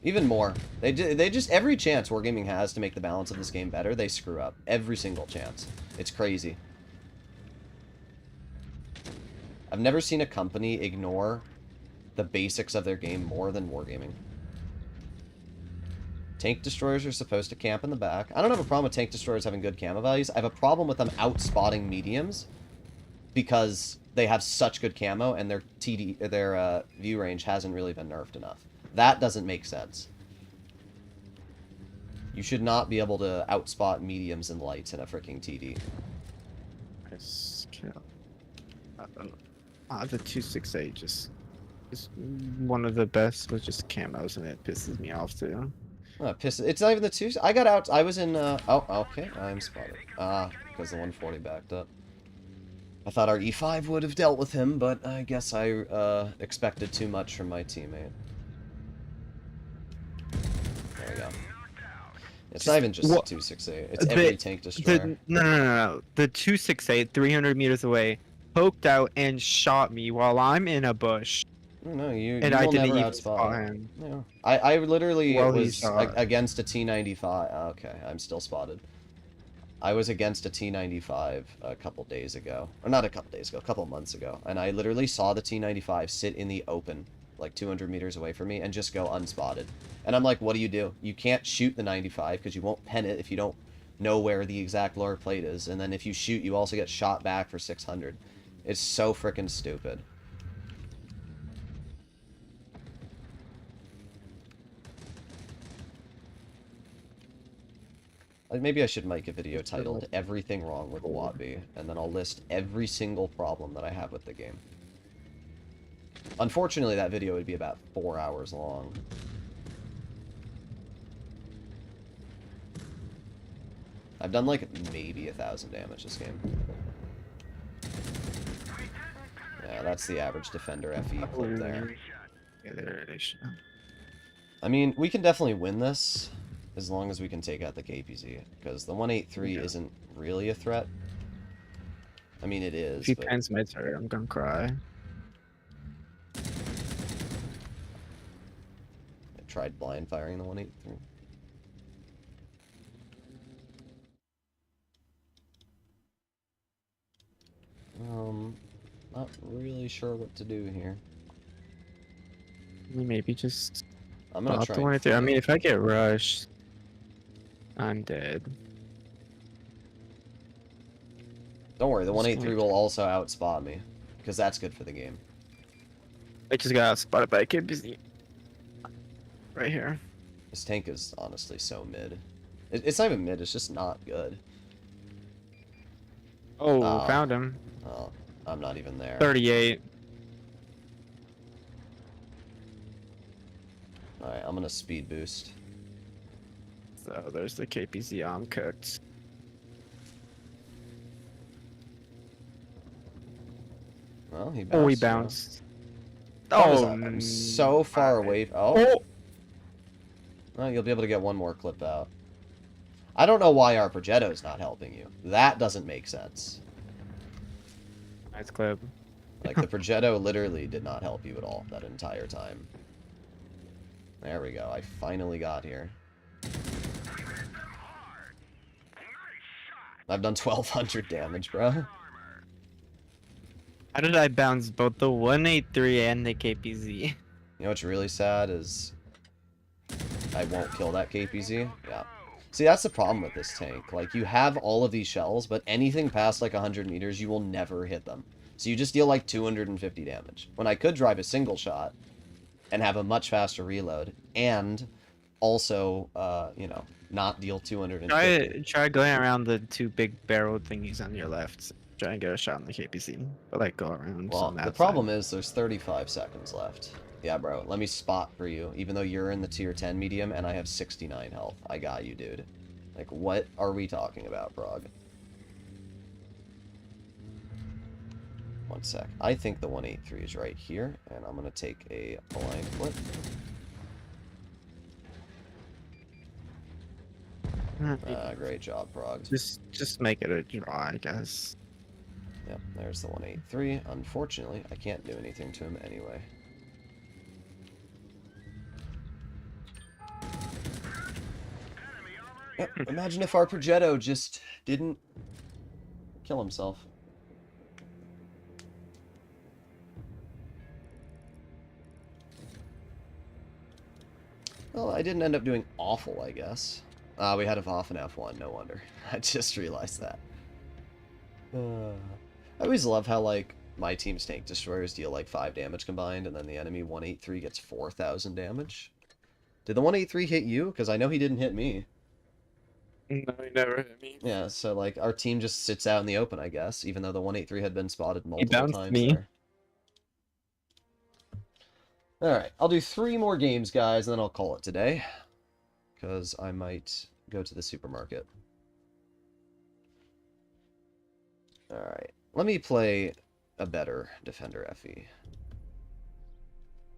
Even more. They just, every chance Wargaming has to make the balance of this game better, they screw up. Every single chance. It's crazy. I've never seen a company ignore the basics of their game more than Wargaming. Tank destroyers are supposed to camp in the back. I don't have a problem with tank destroyers having good camo values. I have a problem with them outspotting mediums because they have such good camo and their view range hasn't really been nerfed enough. That doesn't make sense. You should not be able to outspot mediums and lights in a freaking TD. Nice kill. The 268 just is one of the best with just camos, and it pisses me off too. It's not even the 2. I got out. I was in. Oh, okay. I'm spotted. Because the 140 backed up. I thought our E5 would have dealt with him, but I guess I expected too much from my teammate. There we go. It's not even just the 268. It's every tank destroyer. No. The 268, 300 meters away, poked out and shot me while I'm in a bush. No, you And will I didn't never even outspot spot him. Yeah. I literally Well, was against a T95. Okay, I'm still spotted. I was against a T-95 a couple days ago. Or not a couple days ago, a couple months ago. And I literally saw the T-95 sit in the open, like 200 meters away from me, and just go unspotted. And I'm like, what do? You can't shoot the 95 because you won't pen it if you don't know where the exact lower plate is. And then if you shoot, you also get shot back for 600. It's so freaking stupid. Maybe I should make a video titled Everything Wrong with Wattby, and then I'll list every single problem that I have with the game. Unfortunately, that video would be about 4 hours long. I've done like maybe 1,000 damage this game. Yeah, that's the average defender FE clip there. Yeah, there it is. I mean, we can definitely win this. As long as we can take out the KPZ, because the 183 isn't really a threat. I mean, it is. If he but... pens my turret, I'm gonna cry. I tried blind firing the 183. Not really sure what to do here. Maybe just. I'm gonna try. The 183. I mean, if I get rushed, I'm dead. Don't worry, the 183 will also outspot me, because that's good for the game. I just got spotted by a kid busy. Right here. This tank is honestly so mid. It's not even mid, it's just not good. Oh, found him. Oh, I'm not even there. 38. Alright, I'm gonna speed boost. So there's the KPZ. I'm cooked. Well, he bounced. Oh, he bounced. Oh, I'm so far away. Oh. Well, you'll be able to get one more clip out. I don't know why our Progetto's not helping you. That doesn't make sense. Nice clip. Like, the Progetto literally did not help you at all that entire time. There we go. I finally got here. I've done 1,200 damage, bro. How did I bounce both the 183 and the KPZ? You know what's really sad is I won't kill that KPZ. Yeah. See, that's the problem with this tank. Like, you have all of these shells, but anything past, like, 100 meters, you will never hit them. So you just deal, like, 250 damage. When I could drive a single shot and have a much faster reload, and also, you know, not deal 250. Try going around the two big barrel thingies on your left. Try and get a shot on the KPC. But, like, go around. Well, the problem is there's 35 seconds left. Yeah, bro, let me spot for you, even though you're in the tier 10 medium and I have 69 health. I got you, dude. Like, what are we talking about, Brog? One sec. I think the 183 is right here, and I'm going to take a blind flip. Great job, Brog. Just make it a draw, I guess. Yep, there's the 183. Unfortunately, I can't do anything to him anyway. Yep, imagine if our Progetto just didn't kill himself. Well, I didn't end up doing awful, I guess. We had a Voff and F1, no wonder. I just realized that. I always love how, like, my team's tank destroyers deal, like, 5 damage combined, and then the enemy 183 gets 4,000 damage. Did the 183 hit you? Because I know he didn't hit me. No, he never hit me. Yeah, so, like, our team just sits out in the open, I guess, even though the 183 had been spotted multiple times me. there. Alright, I'll do 3 more games, guys, and then I'll call it today. Because I might go to the supermarket. Alright, let me play a better Defender FE.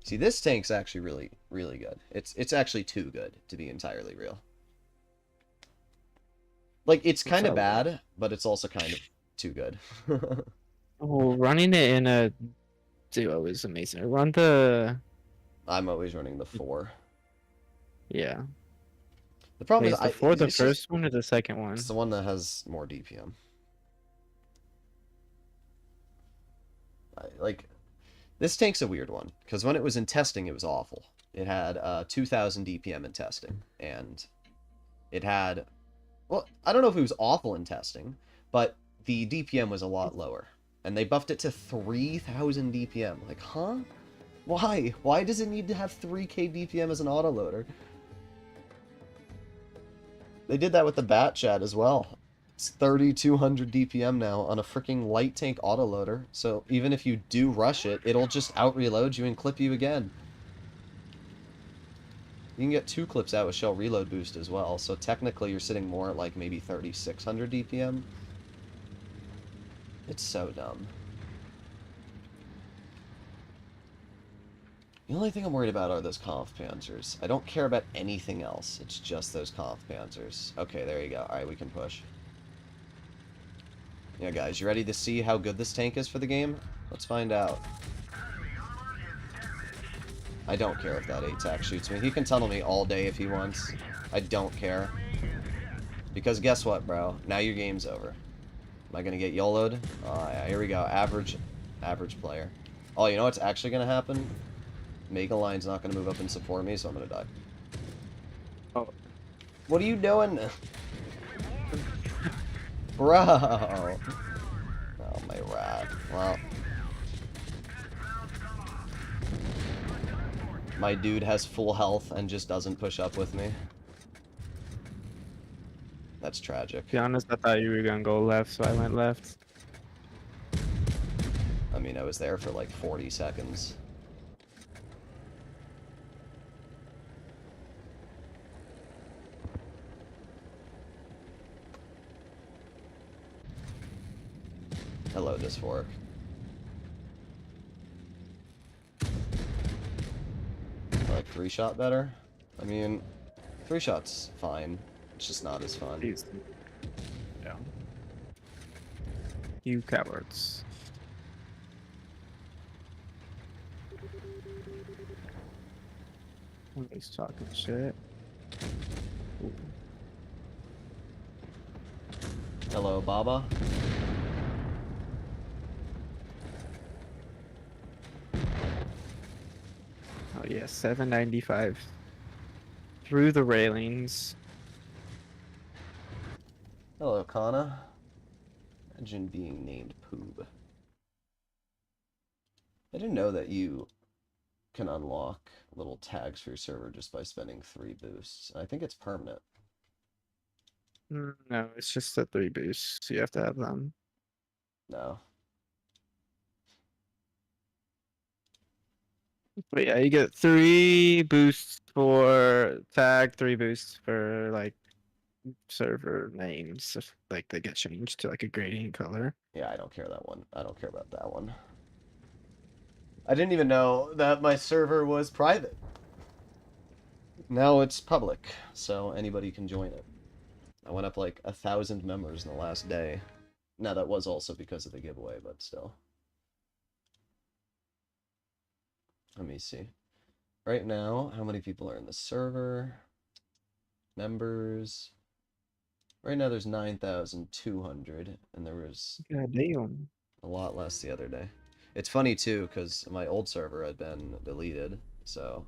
See, this tank's actually really, really good. It's actually too good to be entirely real. Like, it's kind of bad, but it's also kind of too good. Oh, running it in a duo is amazing. Run the... I'm always running the 4. Yeah. The problem Wait, is, is the four the it's just, first one or the second one? it's the one that has more DPM. Like, this tank's a weird one, because when it was in testing, it was awful. It had 2,000 DPM in testing, and it had, well, I don't know if it was awful in testing, but the DPM was a lot lower. And they buffed it to 3,000 DPM. Like, huh? Why? Why does it need to have 3k DPM as an autoloader? They did that with the Bat Chat as well. It's 3,200 DPM now on a freaking light tank autoloader. So even if you do rush it, it'll just out-reload you and clip you again. You can get 2 clips out with shell reload boost as well. So technically you're sitting more at like maybe 3,600 DPM. It's so dumb. The only thing I'm worried about are those Kampf Panzers. I don't care about anything else. It's just those Kampf Panzers. Okay, there you go. Alright, we can push. Yeah, guys, you ready to see how good this tank is for the game? Let's find out. I don't care if that ATAC shoots me. He can tunnel me all day if he wants. I don't care. Because guess what, bro? Now your game's over. Am I gonna get YOLO'd? Oh, yeah, here we go. Average player. Oh, you know what's actually gonna happen? Mega Lion's not gonna move up and support me, so I'm gonna die. Oh. What are you doing? Bro! Oh, my rat. Well. My dude has full health and just doesn't push up with me. That's tragic. To be honest, I thought you were gonna go left, so I went left. I mean, I was there for like 40 seconds. Hello, Disfork. I like 3-shot better? I mean, 3-shot's fine. It's just not as fun. Yeah. You cowards. Somebody's talking shit. Ooh. Hello, Baba. Oh yeah, 795. Through the railings. Hello, Kana. Imagine being named Poob. I didn't know that you can unlock little tags for your server just by spending 3 boosts. I think it's permanent. No, it's just the 3 boosts. You have to have them. No. But yeah, you get 3 boosts for tag, 3 boosts for like server names. If, like they get changed to like a gradient color. Yeah, I don't care that one. I don't care about that one. I didn't even know that my server was private. Now it's public, so anybody can join it. I went up like 1,000 members in the last day. Now that was also because of the giveaway, but still. Let me see. Right now, how many people are in the server? Members. Right now there's 9,200, and there was God damn. a lot less the other day. It's funny too, because my old server had been deleted, so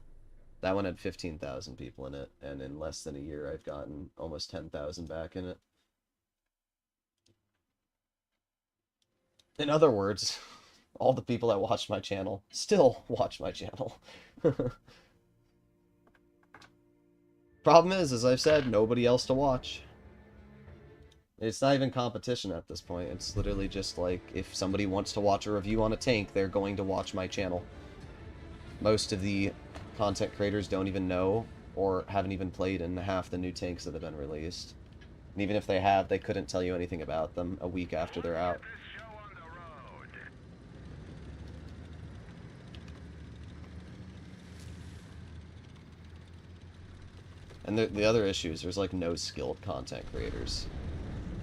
that one had 15,000 people in it, and in less than a year I've gotten almost 10,000 back in it. In other words, all the people that watched my channel still watch my channel. Problem is, as I've said, nobody else to watch. It's not even competition at this point. It's literally just like, if somebody wants to watch a review on a tank, they're going to watch my channel. Most of the content creators don't even know, or haven't even played in half the new tanks that have been released. And even if they have, they couldn't tell you anything about them a week after they're out. And the other issue is there's like no skilled content creators.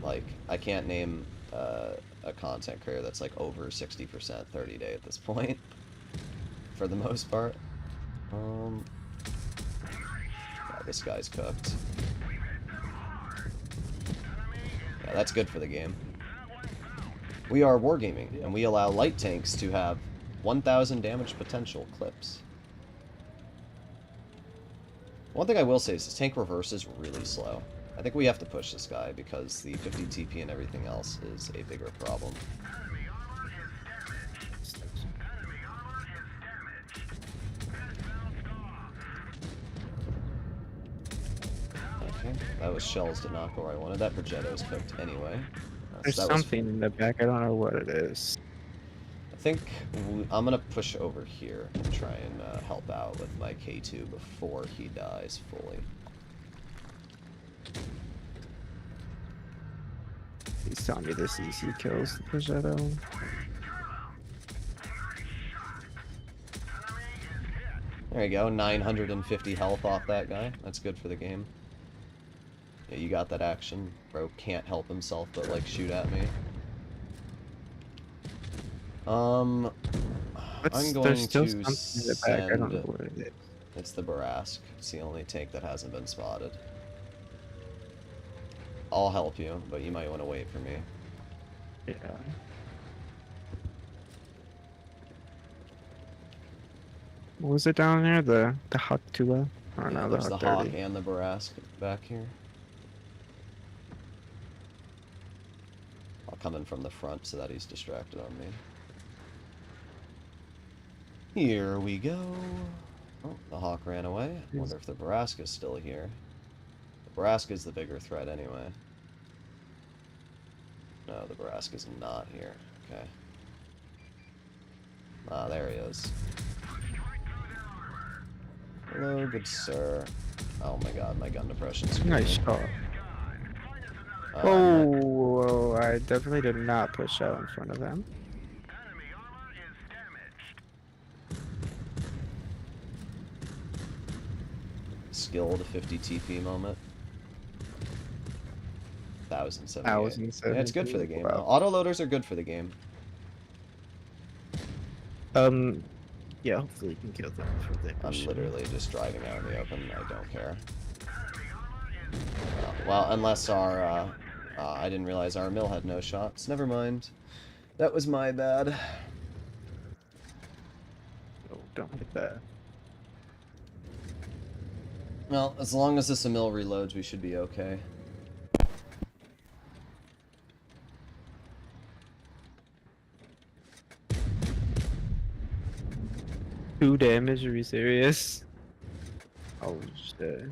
Like, I can't name a content creator that's like over 60% 30 day at this point. For the most part. Yeah, this guy's cooked. Yeah, that's good for the game. We are Wargaming, and we allow light tanks to have 1,000 damage potential clips. One thing I will say is this tank reverse is really slow. I think we have to push this guy because the 50 TP and everything else is a bigger problem. Okay, that was shells did not go where I wanted. That Progetto's cooked anyway. There's something in the back. I don't know what it is. I think I'm gonna push over here and try and help out with my K2 before he dies fully. He's telling me this EC kills the Progetto. There you go, 950 health off that guy. That's good for the game. Yeah, you got that action. Bro can't help himself but, like, shoot at me. I'm going to send... I don't know what it is. It's the Barask. It's the only tank that hasn't been spotted. I'll help you, but you might want to wait for me. Yeah. What was it down there? The Hawk Tula? Oh, no, There's the Hawk 30. and the Barask back here. I'll come in from the front so that he's distracted on me. Here we go. Oh, the Hawk ran away. I wonder if the Barask is still here. The Barask is the bigger threat anyway. No, the Barask is not here. Okay. Ah, there he is. Hello, good sir. Oh my god, my gun depression's Nice shot. Oh, I definitely did not push out in front of them. Skilled 50 TP moment. 1,078. 1,078. Yeah, it's good for the game. Wow. Autoloaders are good for the game. Yeah, hopefully you can kill them for the I'm literally just driving out in the open. I don't care. Well, unless our, I didn't realize our mill had no shots. Never mind. That was my bad. Oh, don't hit that. Well, as long as this mill reloads, we should be okay. Two damage, are you serious? Oh shit.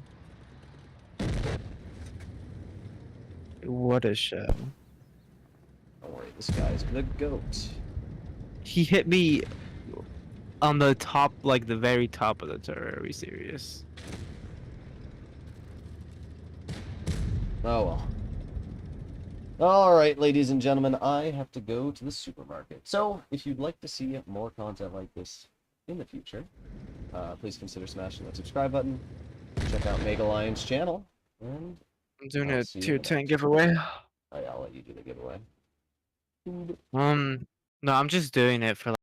What a shell. Don't worry, this guy's the goat. He hit me on the top, like the very top of the turret, are we serious? Oh well. Alright, ladies and gentlemen, I have to go to the supermarket. So, if you'd like to see more content like this in the future, please consider smashing that subscribe button. Check out Mega Lion's channel. And I'm doing I'll a see you tier in the 10 next giveaway. I'll let you do the giveaway. No, I'm just doing it for